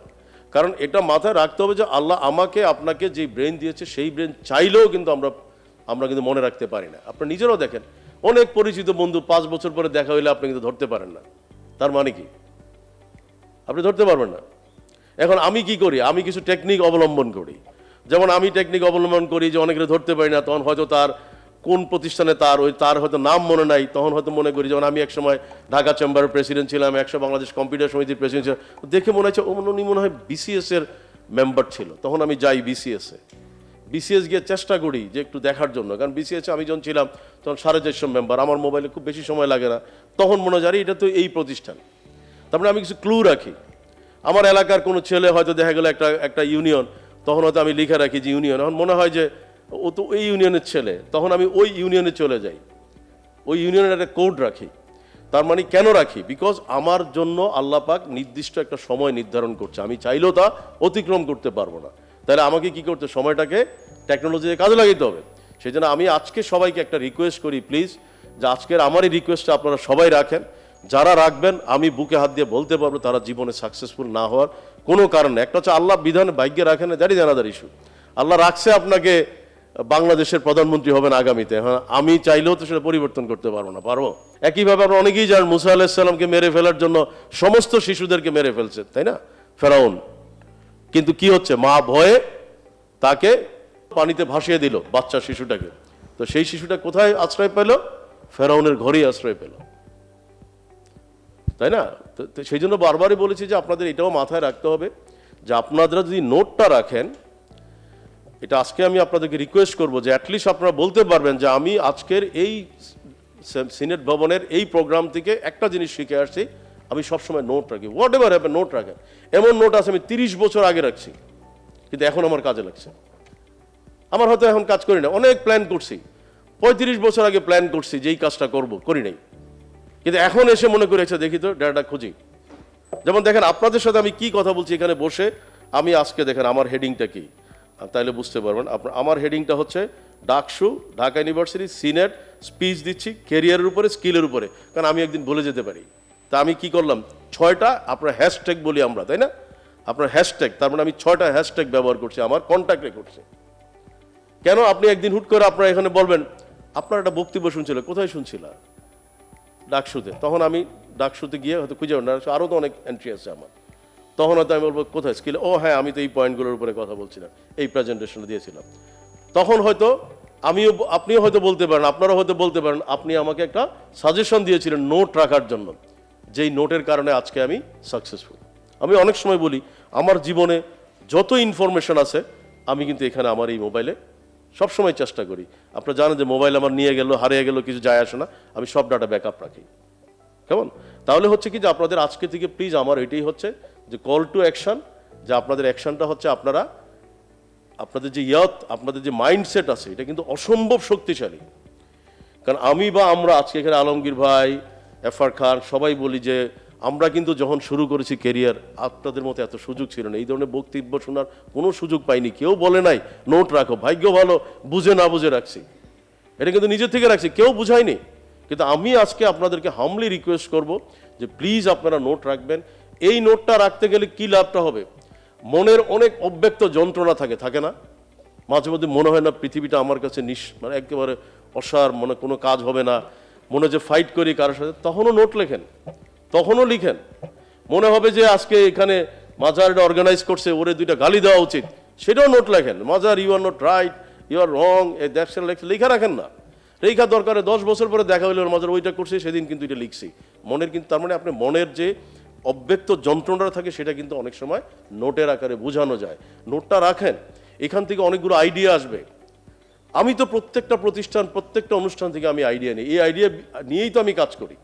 কারণ এটা মাথায় রাখতে হবে যে আল্লাহ আমাকে আপনাকে যে ব্রেন দিয়েছে সেই ব্রেন চাইলেও কিন্তু আমরা কিন্তু মনে রাখতে পারি না। আপনারা নিজেরাও দেখেন, অনেক পরিচিত বন্ধু 5 বছর পরে দেখা হইলে আপনি কিন্তু ধরতে পারেন না। তার মানে কি? আপনি ধরতে পারবেন না। এখন আমি কি করি? আমি কিছু টেকনিক অবলম্বন করি। যেমন আমি টেকনিক অবলম্বন করি যে অনেকের ধরতে পারি না, তখন হয়তো তার কোন প্রতিষ্ঠানে তার হয়তো নাম মনে নাই, তখন হয়তো মনে করি। যেমন আমি একসময় ঢাকা চেম্বারের প্রেসিডেন্ট ছিলাম, 100 বাংলাদেশ কম্পিউটার সমিতির প্রেসিডেন্ট ছিলাম, দেখে মনে হচ্ছে উনি মনে হয় বিসিএস এর মেম্বার ছিল। তখন আমি যাই বিসিএস গিয়ে চেষ্টা করি যে একটু দেখার জন্য, কারণ বিসিএস আমি যখন ছিলাম তখন 450 মেম্বার, আমার মোবাইলে খুব বেশি সময় লাগে না। তখন মনে হয় এটা তো এই প্রতিষ্ঠান। তারপরে আমি কিছু ক্লু রাখি। আমার এলাকার কোনো ছেলে হয়তো দেখা গেল একটা ইউনিয়ন, তখন হয়তো আমি লিখে রাখি যে ইউনিয়ন। এখন মনে হয় যে ও তো ওই ইউনিয়নের ছেলে, তখন আমি ওই ইউনিয়নে চলে যাই, ওই ইউনিয়নের একটা কোড রাখি। তার মানে কেন রাখি? বিকজ আমার জন্য আল্লাহ পাক নির্দিষ্ট একটা সময় নির্ধারণ করছে, আমি চাইলেও তা অতিক্রম করতে পারবো না। তাহলে আমাকে কি করতে, সময়টাকে টেকনোলজিতে কাজে লাগাতে হবে। সেই জন্য আমি আজকে সবাইকে একটা রিকোয়েস্ট করি, প্লিজ, যে আজকের আমার এই রিকোয়েস্টটা আপনারা সবাই রাখেন। যারা রাখবেন আমি বুকে হাত দিয়ে বলতে পারবো তারা জীবনে সাকসেসফুল না হওয়ার কোনো কারণ নেই। একটা হচ্ছে আল্লাহ বিধানে ভাগ্যে রাখেন, দ্যাট ইজ অ্যানাদার ইস্যু। আল্লাহ রাখছে আপনাকে বাংলাদেশের প্রধানমন্ত্রী হবেন আগামীতে, হ্যাঁ, আমি চাইলেও তো সেটা পরিবর্তন করতে পারবো না, পারবো? একইভাবে আমরা অনেকেই জানেন মুসা আলাইহিস সালামকে মেরে ফেলার জন্য সমস্ত শিশুদেরকে মেরে ফেলছে, তাই না, ফেরাউন। কিন্তু কি হচ্ছে, মা ভয়ে তাকে পানিতে ভাসিয়ে দিল, বাচ্চা শিশুটাকে। তো সেই শিশুটা কোথায় আশ্রয় পেল? ফেরাউনের ঘরেই আশ্রয় পেল, তাই না? তো সেই জন্য বারবারই বলেছি যে আপনাদের এটাও মাথায় রাখতে হবে যে আপনারা যদি নোটটা রাখেন, এটা আজকে আমি আপনাদেরকে রিকোয়েস্ট করবো যে অ্যাটলিস্ট আপনারা বলতে পারবেন যে আমি আজকের এই সিনেট ভবনের এই প্রোগ্রাম থেকে একটা জিনিস শিখে আসছি, আমি সবসময় নোট রাখি, হোয়াট এভার হ্যাপেন নোট রাখেন। এমন নোট আছে আমি 30 বছর আগে রাখছি, কিন্তু এখন আমার কাজে লাগছে। আমার হয়তো এখন কাজ করি না, অনেক প্ল্যান করছি, 35 বছর আগে প্ল্যান করছি যে এই কাজটা করবো, করি নাই, কিন্তু এখন এসে মনে করেছে দেখি তো ডেটাটা খুঁজি। যেমন দেখেন আপনাদের সাথে আমি কি কথা বলছি এখানে বসে, আমি আজকে দেখেন আমার হেডিংটা কি, তাইলে বুঝতে পারবেন। আমার হেডিংটা হচ্ছে DUCSU, Dhaka university, senate, speech দিচ্ছি ক্যারিয়ারের উপরে, স্কিলের উপরে, কারণ আমি একদিন বলে যেতে পারি। তা আমি কি করলাম, 6টা আপনার হ্যাশট্যাগ বলি আমরা, তাই না, আপনার হ্যাশট্যাগ, তার মানে আমি 6টা হ্যাশট্যাগ ব্যবহার করছি আমার কন্ট্যাক্টে করছি। কেন? আপনি একদিন হুট করে আপনারা এখানে বলবেন আপনার একটা বক্তব্য শুনছিল, কোথায় শুনছিল? ডাকসুতে। তখন আমি ডাকসুতে গিয়ে হয়তো খুঁজে না, আরও তো অনেক এন্ট্রি আছে আমার, তখন হয়তো আমি বলবো কোথায় স্কিল, ও হ্যাঁ আমি তো এই পয়েন্টগুলোর উপরে কথা বলছিলাম, এই প্রেজেন্টেশনে দিয়েছিলাম। তখন হয়তো আপনিও হয়তো বলতে পারেন, আপনারা হয়তো বলতে পারেন আপনি আমাকে একটা সাজেশন দিয়েছিলেন নোট রাখার জন্য, যেই নোটের কারণে আজকে আমি সাকসেসফুল। আমি অনেক সময় বলি আমার জীবনে যত ইনফরমেশন আছে আমি কিন্তু এখানে আমার এই মোবাইলে সবসময় চেষ্টা করি। আপনারা জানেন যে মোবাইল আমার নিয়ে গেল, হারিয়ে গেল, কিছু যায় আসে না, আমি সব ডাটা ব্যাকআপ রাখি। কেমন? তাহলে হচ্ছে কি যে আপনাদের আজকে থেকে প্লিজ আমার এটাই হচ্ছে যে কল টু অ্যাকশন, যে আপনাদের অ্যাকশনটা হচ্ছে আপনাদের যে আপনাদের যে মাইন্ডসেট আছে এটা কিন্তু অসম্ভব শক্তিশালী। কারণ আমি বা আমরা আজকে এখানে আলমগীর ভাই, এফআর খান সবাই বলি যে আমরা কিন্তু যখন শুরু করেছি কেরিয়ার আপনাদের মতো এত সুযোগ ছিল না, এই ধরনের বক্তব্য শোনার কোনো সুযোগ পাইনি। কেউ বলে নাই নোট রাখো, ভাগ্য ভালো বুঝে না বুঝে রাখছি, এটা কিন্তু নিজের থেকে রাখছি, কেউ বুঝায়নি। কিন্তু আমি আজকে আপনাদেরকে হামলি রিকোয়েস্ট করব যে প্লিজ আপনারা নোট রাখবেন। এই নোটটা রাখতে গেলে কি লাভটা হবে, মনের অনেক অব্যক্ত যন্ত্রণা থাকে না, মাঝে মধ্যে মনে হয় না পৃথিবীটা আমার কাছে মানে একেবারে অসার, মনে কোনো কাজ হবে না, মনে যে ফাইট করি কারোর সাথে, তখনও নোট লেখেন, তখনও লিখেন। মনে হবে যে আজকে এখানে মাজার এটা অর্গানাইজ করছে, ওরে 2টা গালি দেওয়া উচিত, সেটাও নোট লেখেন। মাজার you are not right, you are wrong, এই দেখছেন লেখা রাখেন না, লেখা দরকারে 10 বছর পরে দেখা হইলো মাজার ওইটা করছে, সেদিন কিন্তু এটা লিখছি মনের। কিন্তু তার মানে আপনি মনের যে অব্যক্ত যন্ত্রণা থাকে সেটা কিন্তু অনেক সময় নোটের আকারে বোঝানো যায়। নোটটা রাখেন, এখান থেকে অনেকগুলো আইডিয়া আসবে। আমি তো প্রত্যেকটা প্রতিষ্ঠান, প্রত্যেকটা অনুষ্ঠান থেকে আমি আইডিয়া নিই, এই আইডিয়া নিয়েই তো আমি কাজ করি,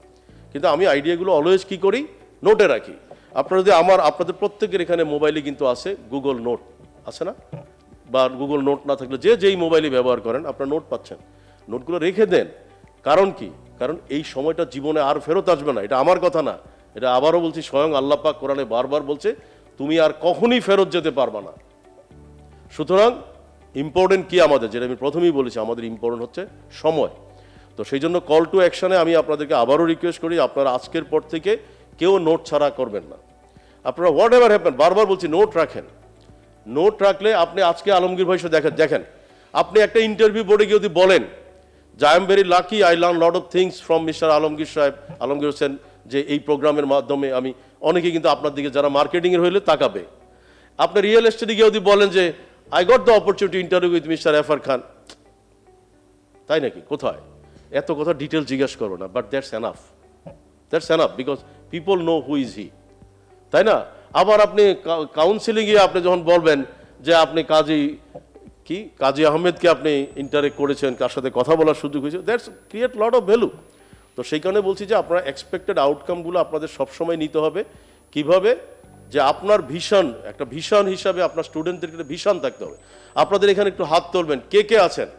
কিন্তু আমি আইডিয়াগুলো অলওয়েজ কি করি, নোটে রাখি। আপনারা যদি আপনাদের প্রত্যেকের এখানে মোবাইলে কিন্তু আছে গুগল নোট, আছে না? বা গুগল নোট না থাকলে যেই মোবাইলে ব্যবহার করেন আপনারা নোট পাচ্ছেন, নোটগুলো রেখে দেন। কারণ কি? কারণ এই সময়টা জীবনে আর ফেরত আসবে না, এটা আমার কথা না, এটা আবারও বলছি স্বয়ং আল্লাহ পাক কোরআনে বারবার বলছে তুমি আর কখনই ফেরত যেতে পারবা না। সুতরাং ইম্পর্টেন্ট কি আমাদের, যেটা আমি প্রথমেই বলেছি, আমাদের ইম্পর্টেন্ট হচ্ছে সময়। তো সেই জন্য কল টু অ্যাকশনে আমি আপনাদেরকে আবারও রিকোয়েস্ট করি আপনারা আজকের পর থেকে কেউ নোট ছাড়া করবেন না। আপনারা হোয়াট এভার হ্যাপেন, বারবার বলছি নোট রাখেন। নোট রাখলে আপনি আজকে আলমগীর ভাই সাথে দেখেন আপনি একটা ইন্টারভিউ বোর্ডে গিয়ে যদি বলেন যে I am very lucky, I learn lot of things from mister Alamgir সাহেব, আলমগীর হোসেন, যে এই প্রোগ্রামের মাধ্যমে আমি, অনেকে কিন্তু আপনার দিকে যারা মার্কেটিংয়ের হইলে তাকাবে। আপনি রিয়েল এস্টেটে গিয়ে যদি বলেন যে I got the opportunity interview with mister এফার খান, তাই নাকি? কোথায়? এত কথা ডিটেল জিজ্ঞাসা করবো না, but that's enough because people know who is he, তাই না? আবার আপনি কাউন্সিলিংয়ে আপনি যখন বলবেন যে আপনি কাজী আহমেদকে আপনি ইন্টারেক্ট করেছেন, কার সাথে কথা বলার সুযোগ হয়েছে, that's create lot of value. তো সেই কারণে বলছি যে আপনারা এক্সপেক্টেড আউটকামগুলো আপনাদের সবসময় নিতে হবে। কিভাবে? যে আপনার ভিশন, একটা ভিশন হিসাবে আপনার স্টুডেন্টদেরকে একটা ভিশন থাকতে হবে। আপনাদের এখানে একটু হাত তুলবেন, কে কে আছেন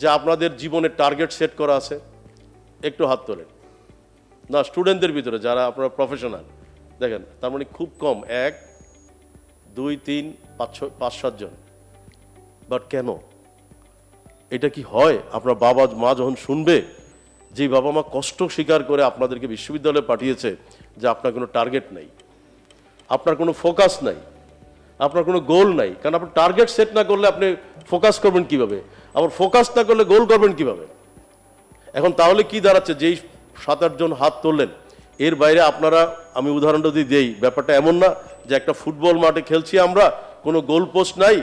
যে আপনাদের জীবনের টার্গেট সেট করা আছে? একটু হাত তোলেন। না, স্টুডেন্টদের ভিতরে যারা আপনারা প্রফেশনাল, দেখেন তার মানে খুব কম, 1 2 3 5 7 জন। বাট কেন? এটা কি হয়? আপনার বাবা মা যখন শুনবে যে বাবা মা কষ্ট স্বীকার করে আপনাদেরকে বিশ্ববিদ্যালয়ে পাঠিয়েছে, যে আপনার কোনো টার্গেট নাই, আপনার কোনো ফোকাস নাই, আপনার কোনো গোল নাই, কারণ আপনি টার্গেট সেট না করলে আপনি ফোকাস করবেন কিভাবে? আবার ফোকাস না করলে গোল করবেন কিভাবে? এখন তাহলে কি দাঁড়াচ্ছে? যেই 7-8 জন হাত তুললেন, এর বাইরে আপনারা, আমি উদাহরণটা যদি দেই, ব্যাপারটা এমন না যে একটা ফুটবল মাঠে খেলছি আমরা, কোনো গোল পোস্ট নাই,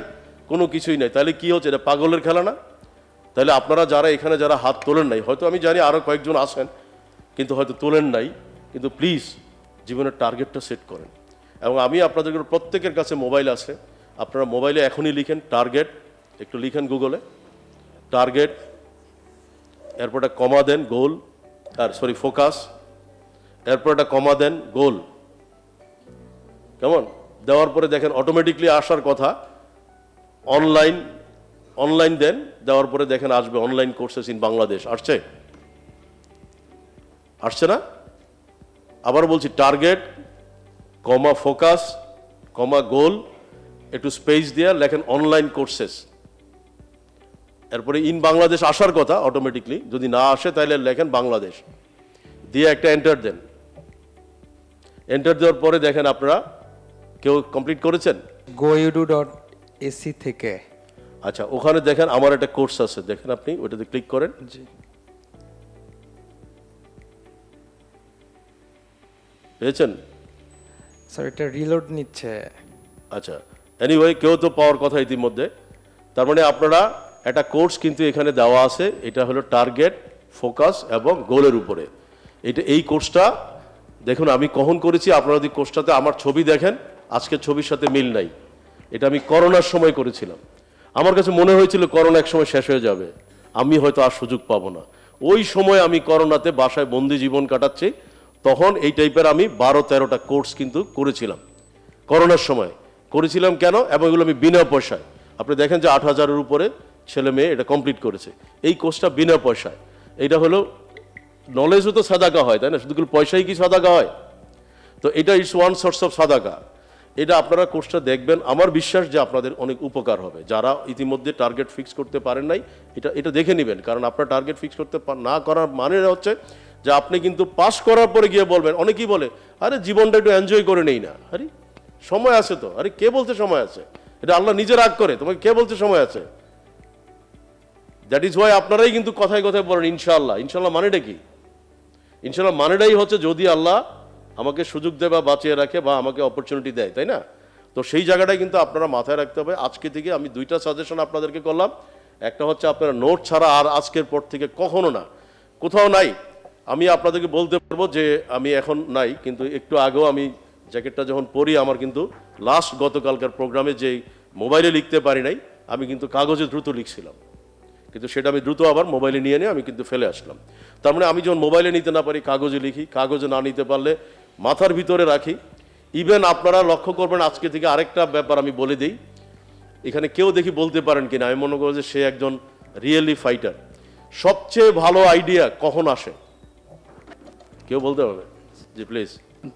কোনো কিছুই নাই, তাহলে কি হচ্ছে? এটা পাগলের খেলা না? তাহলে আপনারা যারা এখানে যারা হাত তোলেন নাই, হয়তো আমি জানি আরও কয়েকজন আসেন কিন্তু হয়তো তোলেন নাই, কিন্তু প্লিজ জীবনের টার্গেটটা সেট করেন। এবং আমি আপনাদের প্রত্যেকের কাছে মোবাইল আছে, আপনারা মোবাইলে এখনই লিখেন টার্গেট, একটু লিখেন গুগলে টার্গেট, এরপর একটা কমা দেন গোল, ফোকাস, এরপর একটা কমা দেন গোল, কেমন? দেওয়ার পরে দেখেন অটোমেটিকলি আসার কথা অনলাইন দেন, দেওয়ার পরে দেখেন আসবে অনলাইন কোর্সেস ইন বাংলাদেশ। আসছে না? আবার বলছি টার্গেট, কমা ফোকাস, কমা গোল, একটু স্পেস দিয়ে লেখেন অনলাইন কোর্সেস, এরপরে ইন বাংলাদেশ আসার কথা অটোমেটিকলি, যদি না আসে তাহলে লেখেন বাংলাদেশ, দিয়ে একটা এন্টার দেন। এন্টার দেওয়ার পরে দেখেন আপনারা কেউ কমপ্লিট করেছেন goedu.ac থেকে। আচ্ছা, ওখানে দেখেন আমার একটা কোর্স আছে, দেখেন আপনি ওইটাতে ক্লিক করেন। জি পেয়েছেন? স্যার, এটা রিলোড নিচ্ছে। আচ্ছা, এনিওয়ে কেউ তো পাওয়ার কথা ইতিমধ্যে। তার মানে আপনারা একটা কোর্স কিন্তু এখানে দেওয়া আছে, এটা হলো টার্গেট, ফোকাস এবং গোলের উপরে। এই কোর্সটা দেখুন আমি কখন করেছি, আপনারা যদি কোর্সটাতে আমার ছবি দেখেন, আজকের ছবির সাথে মিল নাই। এটা আমি করোনার সময় করেছিলাম। আমার কাছে মনে হয়েছিল করোনা এক সময় শেষ হয়ে যাবে, আমি হয়তো আর সুযোগ পাবো না। ওই সময় আমি করোনাতে বাসায় বন্দি জীবন কাটাচ্ছি, তখন এই টাইপের আমি 12-13টা কোর্স কিন্তু করেছিলাম, করোনার সময় করেছিলাম। কেন? এবং এগুলো আমি বিনা পয়সায়, আপনি দেখেন যে 8,000-এর উপরে ছেলে মেয়ে এটা কমপ্লিট করেছে। এই কোর্সটা বিনা পয়সায়। এটা হলো নলেজও তো সাদাকা হয়, তাই না? শুধু পয়সাই কি সাদাকা হয়? তো এটা ইটস ওয়ান সোর্স অফ সাদাকা। এটা আপনারা কোর্সটা দেখবেন, আমার বিশ্বাস যে আপনাদের অনেক উপকার হবে। যারা ইতিমধ্যে টার্গেট ফিক্স করতে পারেন নাই, এটা দেখে নেবেন, কারণ আপনার টার্গেট ফিক্স করতে না করার মানে হচ্ছে যে আপনি কিন্তু পাস করার পরে গিয়ে বলবেন, অনেকেই বলে আরে জীবনটা একটু এনজয় করে নেই না, আরে সময় আছে তো। আরে কে বলতে সময় আছে? এটা আল্লাহ নিজে রাগ করে, তোমাকে কে বলতে সময় আছে? দ্যাট ইজ ওয়াই আপনারাই কিন্তু কথায় কথায় বলেন ইনশাআল্লাহ। ইনশাআল্লাহ মানেটা কি? ইনশাআল্লাহ মানেটাই হচ্ছে যদি আল্লাহ আমাকে সুযোগ দেয় বা বাঁচিয়ে রাখে বা আমাকে অপরচুনিটি দেয়, তাই না? তো সেই জায়গাটাই কিন্তু আপনারা মাথায় রাখতে হবে। আজকে থেকে আমি 2টা সাজেশন আপনাদেরকে করলাম। একটা হচ্ছে আপনারা নোট ছাড়া আর আজকের পর থেকে কখনো না, কোথাও নাই। আমি আপনাদেরকে বলতে পারবো যে আমি এখন নাই, কিন্তু একটু আগেও আমি জ্যাকেটটা যখন পরি, আমার কিন্তু গতকালকার প্রোগ্রামে যে মোবাইলে লিখতে পারি নাই, আমি কিন্তু কাগজে দ্রুত লিখছিলাম, কিন্তু সেটা আমি দ্রুত আবার মোবাইলে নিয়ে আমি কিন্তু ফেলে আসলাম। তার মানে আমি যখন মোবাইলে নিতে না পারি কাগজে লিখি, কাগজে না নিতে পারলে মাথার ভিতরে রাখি। ইভেন আপনারা লক্ষ্য করবেন, আজকে থেকে আরেকটা ব্যাপার আমি বলে দিই, এখানে কেউ দেখি বলতে পারেন কিনা, আমি মনে করি যে সে একজন রিয়েলি ফাইটার। সবচেয়ে ভালো আইডিয়া কখন আসে? কেউ বলতে পারবে? জি প্লিজ।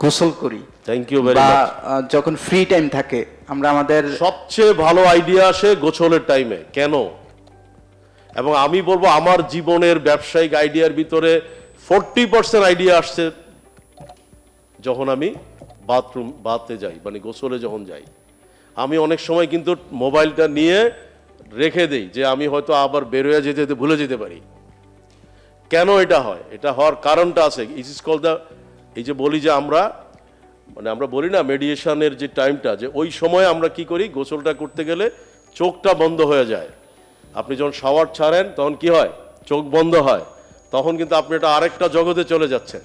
গোসল করি, থ্যাংক ইউ ভেরি বা মাচ। যখন ফ্রি টাইম থাকে আমরা আমাদের সবচেয়ে ভালো আইডিয়া আসে গোসলের টাইমে। কেন? এবং আমি বলবো আমার জীবনের ব্যবসায়িক আইডিয়ার ভিতরে 40% আইডিয়া আসছে যখন আমি বাথে যাই, মানে গোসলে যখন যাই, আমি অনেক সময় কিন্তু মোবাইলটা নিয়ে রেখে দেই, যে আমি হয়তো আবার বেরোয় যেতে যেতে ভুলে যেতে পারি। কেন এটা হয়? এটা হওয়ার কারণটা আছে। ইট ইজ কল দ্য, এই যে বলি যে আমরা বলি না মেডিয়েশনের যে টাইমটা, যে ওই সময় আমরা কি করি, গোসলটা করতে গেলে চোখটা বন্ধ হয়ে যায়। আপনি যখন শাওয়ার ছাড়েন তখন কি হয়, চোখ বন্ধ হয়, তখন কিন্তু আপনি এটা আরেকটা জগতে চলে যাচ্ছেন।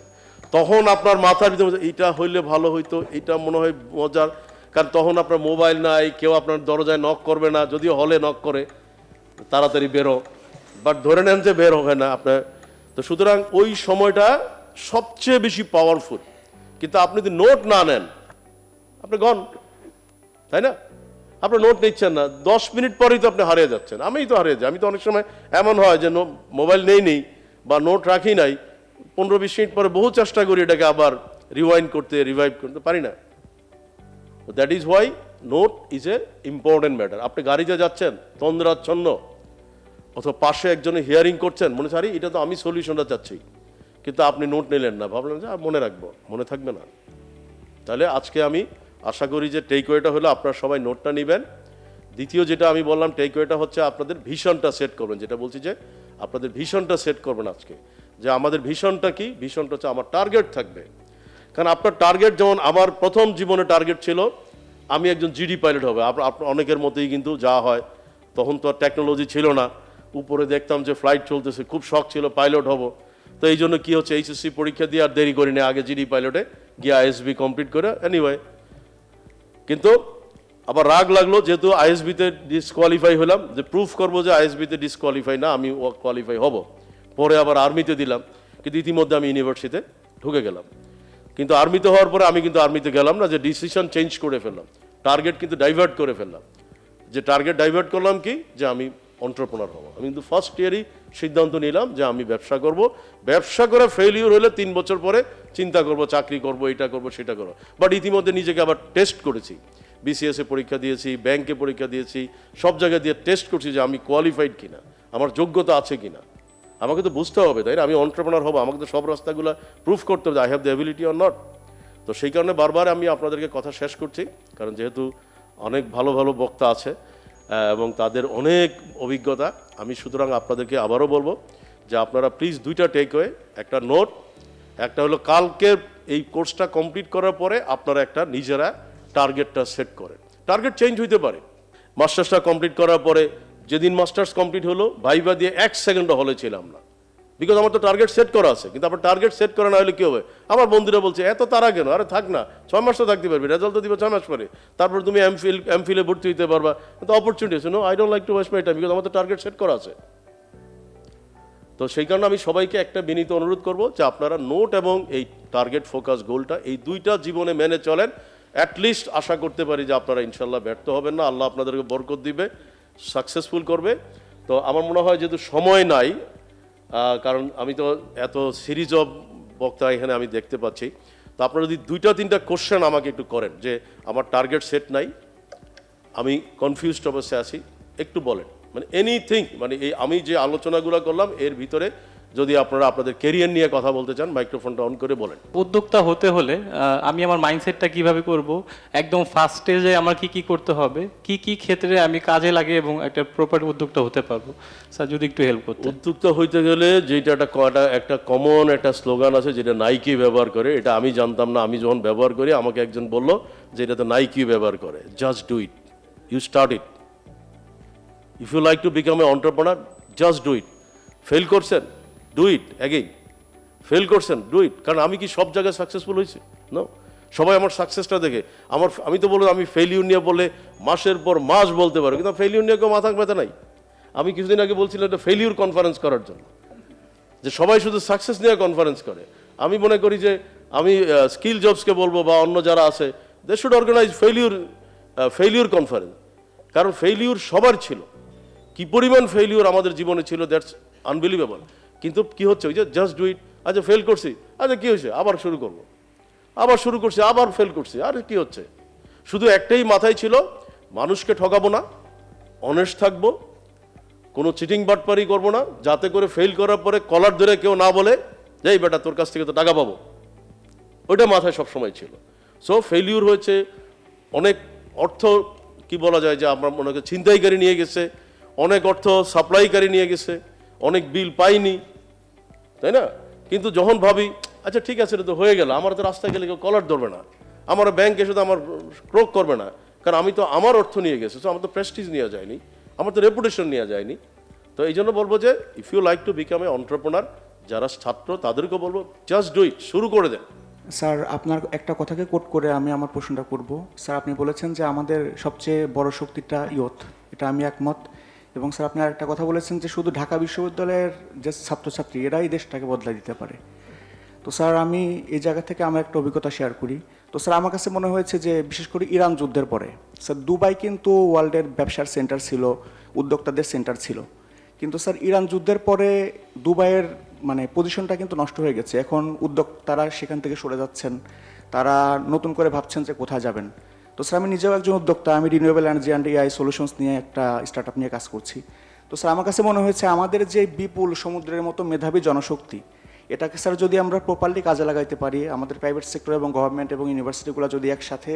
তখন আপনার মাথার ভিতরে এইটা হইলে ভালো হইতো, এটা মনে হয় মজার, কারণ তখন আপনার মোবাইল নাই, কেউ আপনার দরজায় নক করবে না, যদিও হলে নক করে তাড়াতাড়ি বেরো, বাট ধরে নেন যে বের হবে না আপনার। তো সুতরাং ওই সময়টা সবচেয়ে বেশি পাওয়ারফুল। কিন্তু আপনি যদি নোট না নেন, আপনি গন, তাই না? আপনি নোট নিচ্ছেন না, 10 মিনিট পরেই তো আপনি হারিয়ে যাচ্ছেন। আমিই তো হারিয়ে যাই। আমি তো অনেক সময় এমন হয় যে মোবাইল নেই বা নোট রাখি নাই, 15-20 মিনিট পরে বহু চেষ্টা করি এটাকে আবার রিভাইভ করতে পারি না। That is Y note is a important matter. আপনি গাড়িতে যাচ্ছেন তন্দ্রাচ্ছন্ন, অথবা পাশে একজনে হিয়ারিং করছেন, মনে হচ্ছে আরে এটা তো আমি সলিউশনটা চাচ্ছি, কিন্তু আপনি নোট নিলেন না, ভাবলেন যে মনে রাখবো, মনে থাকবে না। তাহলে আজকে আমি আশা করি যে টেকওয়েটা হলো আপনারা সবাই নোটটা নেবেন। দ্বিতীয় যেটা আমি বললাম টেকওয়েটা হচ্ছে আপনাদের ভিশনটা সেট করবেন, যেটা বলছি যে আপনাদের ভিশনটা সেট করবেন আজকে, যে আমাদের ভিশনটা কি। ভিশনটা হচ্ছে আমার টার্গেট থাকবে। কারণ আপনার টার্গেট, যেমন আমার প্রথম জীবনে টার্গেট ছিল আমি একজন জিডি পাইলট হবে। আপনার অনেকের মতোই কিন্তু যা হয়, তখন তো আর টেকনোলজি ছিল না, উপরে দেখতাম যে ফ্লাইট চলতেছে, খুব শখ ছিল পাইলট হব। তো এই জন্য কী হচ্ছে, এইচএসসি পরীক্ষা দিয়ে আর দেরি করি না, আগে জিডি পাইলটে গিয়ে আইএসবি কমপ্লিট করে এনিওয়ে। কিন্তু আবার রাগ লাগলো, যেহেতু আইএসবিতে ডিসকোয়ালিফাই হলাম, যে প্রুফ করবো যে আইএসবিতে ডিসকোয়ালিফাই না, আমি কোয়ালিফাই হব। পরে আবার আর্মিতে দিলাম, কিন্তু ইতিমধ্যে আমি ইউনিভার্সিটিতে ঢুকে গেলাম। কিন্তু আর্মিতে হওয়ার পরে আমি কিন্তু আর্মিতে গেলাম না, যে ডিসিশন চেঞ্জ করে ফেললাম, টার্গেট কিন্তু ডাইভার্ট করে ফেললাম। যে টার্গেট ডাইভার্ট করলাম কি, যে আমি এন্টারপ্রেনার হব। আমি কিন্তু ফার্স্ট ইয়ারই সিদ্ধান্ত নিলাম যে আমি ব্যবসা করব। ব্যবসা করে ফেলিওর হলে 3 বছর পরে চিন্তা করব, চাকরি করব, এটা করব, সেটা করব। বাট ইতিমধ্যে নিজেকে আবার টেস্ট করেছি, বিসিএস এ পরীক্ষা দিয়েছি, ব্যাংকে পরীক্ষা দিয়েছি, সব জায়গায় দিয়ে টেস্ট করছি যে আমি কোয়ালিফাইড কিনা, আমার যোগ্যতা আছে কিনা। আমাকে তো বুঝতে হবে, তাই না? আমি এন্টারপ্রেনার হব, আমাকে তো সব রাস্তাগুলো প্রুফ করতে হবে, I have the ability or not. তো সেই কারণে বারবার আমি আপনাদেরকে কথা শেষ করছি, কারণ যেহেতু অনেক ভালো ভালো বক্তা আছে এবং তাদের অনেক অভিজ্ঞতা। আমি সুতরাং আপনাদেরকে আবারও বলবো যে আপনারা প্লিজ 2টা টেকওয়ে, একটা নোট, একটা হলো কালকে এই কোর্সটা কমপ্লিট করার পরে আপনারা একটা নিজেরা টার্গেটটা সেট করেন। টার্গেট চেঞ্জ হইতে পারে। মাস্টার্সটা কমপ্লিট করার পরে, যেদিন মাস্টার্স কমপ্লিট হলো, ভাইবা দিয়ে 1 সেকেন্ডও হলে ছিলাম না, বিকজ আমার তো টার্গেট সেট করা আছে। কিন্তু আপনার টার্গেট সেট করা না হলে কী হবে? আমার বন্ধুরা বলছে এত তারা কেন, আরে থাক না, 6 মাস তো থাকতে পারবি, রেজাল্ট তো দিবে 6 মাস পরে, তারপর তুমি এমফিলে ভর্তি হইতে পারবা, কিন্তু অপরচুনিটি আছে। No, I don't like to waste my time, because আমার তো টার্গেট সেট করা আছে। তো সেই কারণে আমি সবাইকে একটা বিনীত অনুরোধ করবো যে আপনারা নোট এবং এই টার্গেট ফোকাস গোলটা, এই 2টা জীবনে মেনে চলেন। অ্যাটলিস্ট আশা করতে পারি যে আপনারা ইনশাল্লাহ ব্যর্থ হবেন না, আল্লাহ আপনাদেরকে বরকত দিবে, সাকসেসফুল করবে। তো আমার মনে হয় যেহেতু সময় নাই, কারণ আমি তো এত সিরিজ অফ বক্তা এখানে আমি দেখতে পাচ্ছি, তো আপনারা যদি 2-3টা কোশ্চেন আমাকে একটু করেন, যে আমার টার্গেট সেট নাই, আমি কনফিউজড অবস্থায় আছি, একটু বলেন, মানে এনিথিং, মানে এই আমি যে আলোচনাগুলো করলাম এর ভিতরে যদি আপনারা আপনাদের ক্যারিয়ার নিয়ে কথা বলতে চান, মাইক্রোফোনটা অন করে বলেন। উদ্যোক্তা হতে হলে আমি আমার মাইন্ডসেটটা কিভাবে করব, একদম ফার্স্ট স্টেজে আমার কি কি করতে হবে, কি কি ক্ষেত্রে আমি কাজে লাগে এবং একটা প্রপার উদ্যোক্তা হতে পারবো, স্যার যদি একটু হেল্প করতেন। উদ্যোক্তা হইতে গেলে যেটা একটা কমন একটা স্লোগান আছে, যেটা নাইকি ব্যবহার করে, এটা আমি জানতাম না। আমি যখন ব্যবহার করি, আমাকে একজন বললো যে এটা তো নাইকি ব্যবহার করে, just do it, you start it, if you like to become an entrepreneur, just do it. Fail করছেন, ডু ইট অ্যাগেইন, ফেল করছেন, ডু ইট। কারণ আমি কি সব জায়গায় সাকসেসফুল হয়েছি? নো, সবাই আমার সাকসেসটা দেখে আমি তো বলবো, আমি ফেলিউর নিয়ে বলে মাসের পর মাস বলতে পারো, কিন্তু ফেলিউর নিয়ে কেউ মাথা ব্যথা নাই। আমি কিছুদিন আগে বলছিলাম একটা ফেলিউর কনফারেন্স করার জন্য, যে সবাই শুধু সাকসেস নিয়ে কনফারেন্স করে। আমি মনে করি যে আমি স্কিল জবসকে বলবো বা অন্য যারা আছে, they should organise failure conference. কারণ ফেলিউর সবার ছিল, কি পরিমাণ ফেলিউর আমাদের জীবনে ছিল, দ্যাটস আনবিলিভেবল। কিন্তু কি হচ্ছে, ওই যে জাস্ট ডু ইট, আচ্ছা ফেল করছি, আচ্ছা কি হয়েছে, আবার শুরু করবো, আবার শুরু করছি, আবার ফেল করছি, আর কি হচ্ছে। শুধু একটাই মাথায় ছিল, মানুষকে ঠকাবো না, অনেস্ট থাকবো, কোনো চিটিং বাটপারি করবো না, যাতে করে ফেল করার পরে কলার ধরে কেউ না বলে যে এই বেটা তোর কাছ থেকে তো টাকা পাবো, ওইটা মাথায় সবসময় ছিল। সো ফেলিউর হয়েছে, অনেক অর্থ কি বলা যায় যে আমরা মনে করি ছিনতাইকারী নিয়ে গেছে, অনেক অর্থ সাপ্লাইকারী নিয়ে গেছে, অনেক বিল পাইনি, তাই না? কিন্তু যখন ভাবি আচ্ছা ঠিক আছে এটা তো হয়ে গেল, আমার তো রাস্তায় গেলে কেউ কলার ধরবে না, আমার ব্যাংক এসে তো আমার ক্রোক করবে না, কারণ আমি তো আমার অর্থ নিয়ে গেছি, তো আমার তো প্রেস্টিজ নেওয়া যায়নি, আমার তো রেপুটেশন নেওয়া যায়নি। তো এই জন্য বলবো যে if you like to become a entrepreneur, যারা ছাত্র তাদেরকে বলবো জাস্ট ডু ইট, শুরু করে দেন। স্যার আপনার একটা কথাকে কোট করে আমি আমার প্রশ্নটা করব। স্যার আপনি বলেছেন যে আমাদের সবচেয়ে বড় শক্তিটা ইয়ুথ, এটা আমি একমত। এবং স্যার আপনি আরেকটা কথা বলেছেন যে শুধু ঢাকা বিশ্ববিদ্যালয়ের যে ছাত্রছাত্রী এরাই দেশটাকে বদলাই দিতে পারে। তো স্যার আমি এই জায়গা থেকে আমার একটা অভিজ্ঞতা শেয়ার করি। তো স্যার আমার কাছে মনে হয়েছে যে বিশেষ করে ইরান যুদ্ধের পরে স্যার দুবাই কিন্তু ওয়ার্ল্ডের ব্যবসার সেন্টার ছিল, উদ্যোক্তাদের সেন্টার ছিল। কিন্তু স্যার ইরান যুদ্ধের পরে দুবাইয়ের মানে পজিশনটা কিন্তু নষ্ট হয়ে গেছে। এখন উদ্যোক্তারা সেখান থেকে সরে যাচ্ছেন, তারা নতুন করে ভাবছেন যে কোথায় যাবেন। তো স্যার আমি নিজেও একজন উদ্যোক্তা, আমি renewable energy and AI solutions নিয়ে একটা স্টার্ট নিয়ে কাজ করছি। তো স্যার আমার কাছে মনে হয়েছে আমাদের যে বিপুল সমুদ্রের মতো মেধাবী জনশক্তি, এটাকে স্যার যদি আমরা প্রপারলি কাজে লাগাইতে পারি, আমাদের প্রাইভেট সেক্টর এবং গভর্নমেন্ট এবং ইউনিভার্সিটিগুলো যদি একসাথে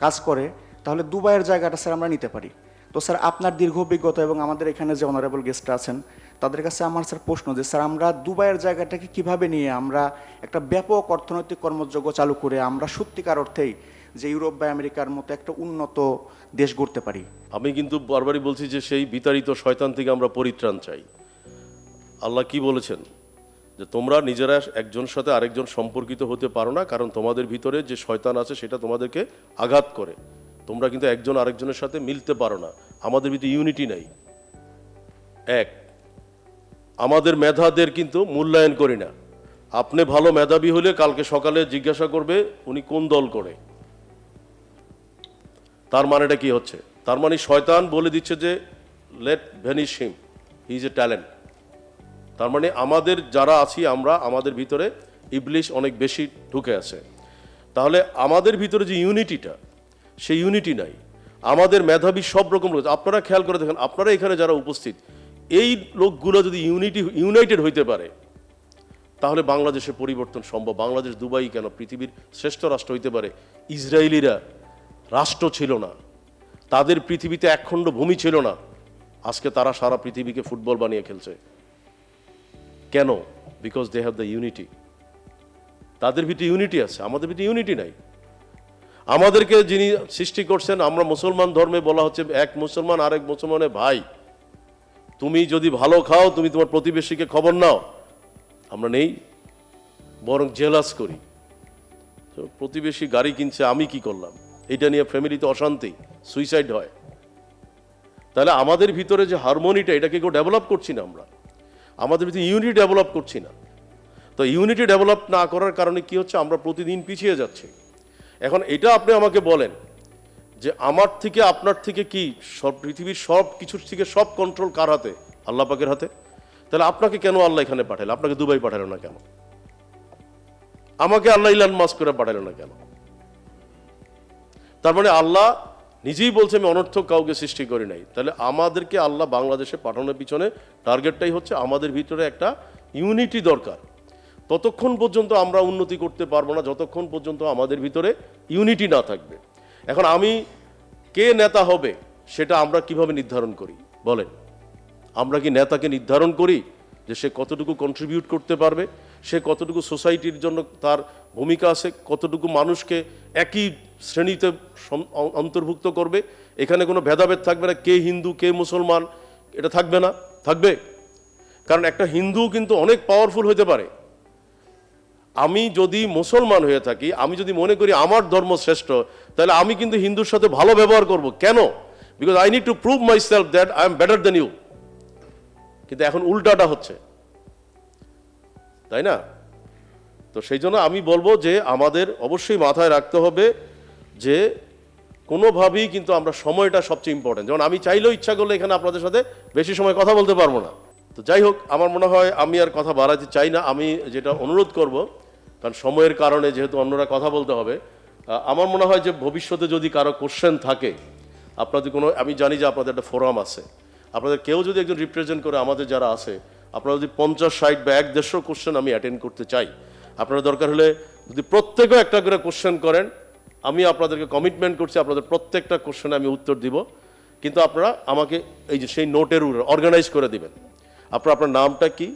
কাজ করে, তাহলে দুবাইয়ের জায়গাটা স্যার আমরা নিতে পারি। তো স্যার আপনার দীর্ঘ অভিজ্ঞতা এবং আমাদের এখানে যে অনারেবল গেস্টরা আছেন তাদের কাছে আমার স্যার প্রশ্ন যে স্যার আমরা দুবাইয়ের জায়গাটাকে কিভাবে নিয়ে আমরা একটা ব্যাপক অর্থনৈতিক কর্মযোগ্য চালু করে আমরা সত্যিকার অর্থেই যে ইউরোপ বা আমেরিকার মতো একটা উন্নত দেশ গড়তে পারি। আমি কিন্তু বারবারই বলছি যে সেই বিতাড়িত শয়তান থেকে আমরা পরিত্রাণ চাই। আল্লাহ কি বলেছেন যে তোমরা নিজেরা একজনের সাথে আরেকজন সম্পর্কিত হতে পারো না, কারণ তোমাদের ভিতরে যে শয়তান আছে সেটা তোমাদেরকে আঘাত করে। তোমরা কিন্তু একজন আরেকজনের সাথে মিলতে পারো না, আমাদের ভিতরে ইউনিটি নাই। এক, আমাদের মেধাদের কিন্তু মূল্যায়ন করি না। আপনি ভালো মেধাবী হলে কালকে সকালে জিজ্ঞাসা করবে উনি কোন দল করে। তার মানেটা কি হচ্ছে? তার মানে শয়তান বলে দিচ্ছে যে let vanish him, he is a talent. তার মানে আমাদের যারা আছি আমরা, আমাদের ভিতরে ইবলিশ অনেক বেশি ঢুকে আছে। তাহলে আমাদের ভিতরে যে ইউনিটিটা, সেই ইউনিটি নাই। আমাদের মেধাবী সব রকম রয়েছে। আপনারা খেয়াল করে দেখেন, আপনারা এখানে যারা উপস্থিত, এই লোকগুলো যদি ইউনাইটেড হইতে পারে তাহলে বাংলাদেশের পরিবর্তন সম্ভব। বাংলাদেশ, দুবাই কেন, পৃথিবীর শ্রেষ্ঠ রাষ্ট্র হইতে পারে। ইসরায়েলিরা রাষ্ট্র ছিল না, তাদের পৃথিবীতে একখণ্ড ভূমি ছিল না, আজকে তারা সারা পৃথিবীকে ফুটবল বানিয়ে খেলছে। কেন? Because they have the unity. তাদের ভিতরে ইউনিটি আছে, আমাদের ভিতরে ইউনিটি নাই। আমাদেরকে যিনি সৃষ্টি করছেন, আমরা মুসলমান ধর্মে বলা হচ্ছে এক মুসলমান আরেক মুসলমানের ভাই। তুমি যদি ভালো খাও তুমি তোমার প্রতিবেশীকে খবর নাও, আমরা নেই, বরং জেলাস করি। তো প্রতিবেশী গাড়ি কিনছে, আমি কি করলাম, এটা নিয়ে ফ্যামিলিতে অশান্তি, সুইসাইড হয়। তাহলে আমাদের ভিতরে যে হারমোনিটা, এটাকে কেউ ডেভেলপ করছি না আমরা, আমাদের ভিতরে ইউনিটি ডেভেলপ করছি না। তো ইউনিটি ডেভেলপ না করার কারণে কি হচ্ছে, আমরা প্রতিদিন পিছিয়ে যাচ্ছি। এখন এটা আপনি আমাকে বলেন যে আমার থেকে আপনার থেকে কি সব পৃথিবীর সব কিছুর থেকে সব কন্ট্রোল কার হাতে? আল্লাহ পাকের হাতে। তাহলে আপনাকে কেন আল্লাহ এখানে পাঠালো? আপনাকে দুবাই পাঠালো না কেন? আমাকে আল্লাহ ইলান মাস্ক করে পাঠালো না কেন? তার মানে আল্লাহ নিজেই বলছে আমি অনর্থক কাউকে সৃষ্টি করি নাই। তাহলে আমাদেরকে আল্লাহ বাংলাদেশে পাঠানোর পিছনে টার্গেটটাই হচ্ছে আমাদের ভিতরে একটা ইউনিটি দরকার। ততক্ষণ পর্যন্ত আমরা উন্নতি করতে পারবো না যতক্ষণ পর্যন্ত আমাদের ভিতরে ইউনিটি না থাকবে। এখন আমি কে নেতা হবে সেটা আমরা কিভাবে নির্ধারণ করি বলেন? আমরা কি নেতাকে নির্ধারণ করি যে সে কতটুকু কন্ট্রিবিউট করতে পারবে, সে কতটুকু সোসাইটির জন্য তার ভূমিকা আছে, কতটুকু মানুষকে একই শ্রেণীতে অন্তর্ভুক্ত করবে? এখানে কোনো ভেদাভেদ থাকবে না, কে হিন্দু কে মুসলমান, এটা থাকবে না? থাকবে। কারণ একটা হিন্দু কিন্তু অনেক পাওয়ারফুল হতে পারে। আমি যদি মুসলমান হয়ে থাকি, আমি যদি মনে করি আমার ধর্ম শ্রেষ্ঠ, তাহলে আমি কিন্তু হিন্দুর সাথে ভালো ব্যবহার করব। কেন? Because I need to prove myself that I am better than you. কিন্তু এখন উল্টাটা হচ্ছে, তাই না? তো সেই জন্য আমি বলবো যে আমাদের অবশ্যই মাথায় রাখতে হবে যে কোনোভাবেই কিন্তু আমরা সময়টা সবচেয়ে ইম্পর্টেন্ট। যেমন আমি চাইলেও ইচ্ছা করলে এখানে আপনাদের সাথে বেশি সময় কথা বলতে পারবো না। তো যাই হোক, আমার মনে হয় আমি আর কথা বাড়াতে চাই না। আমি যেটা অনুরোধ করব, কারণ সময়ের কারণে যেহেতু অন্যরা কথা বলতে হবে, আমার মনে হয় যে ভবিষ্যতে যদি কারো কোশ্চেন থাকে, আপনাদের কোনো, আমি জানি যে আপনাদের একটা ফোরাম আছে, আপনাদের কেউ যদি একজন রিপ্রেজেন্ট করে আমাদের যারা আছে, আপনারা যদি 50, 60 বা 150 কোশ্চেন আমি অ্যাটেন্ড করতে চাই, আপনারা দরকার হলে যদি প্রত্যেকেও একটা করে কোশ্চেন করেন, আমি আপনাদেরকে কমিটমেন্ট করছি আপনাদের প্রত্যেকটা কোশ্চেনে আমি উত্তর দিব, কিন্তু আপনারা আমাকে এই যে সেই নোটের অর্গানাইজ করে দিবেন। আপনার নামটা কি,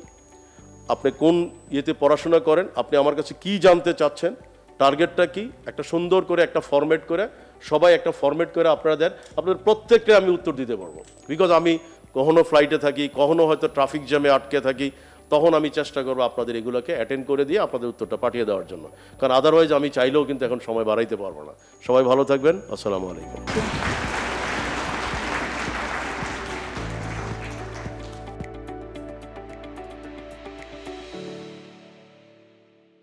আপনি কোন ইয়েতে পড়াশোনা করেন, আপনি আমার কাছে কি জানতে চাচ্ছেন, টার্গেটটা কি, একটা সুন্দর করে একটা ফরম্যাট করে সবাই একটা ফরম্যাট করে আপনারা দেন, আপনাদের প্রত্যেকটা আমি উত্তর দিতে পারবো। বিকজ আমি কখনো ফ্লাইটে থাকি, কখনো হয়তো ট্রাফিক জ্যামে আটকে থাকি, তখন আমি চেষ্টা করবো আপনাদের এগুলোকে অ্যাটেন্ড করে দিয়ে আপনাদের উত্তরটা পাঠিয়ে দেওয়ার জন্য, কারণ আদারওয়াইজ আমি চাইলেও কিন্তু এখন সময় বাড়াইতে পারবো না। সবাই ভালো থাকবেন, আসসালামু আলাইকুম।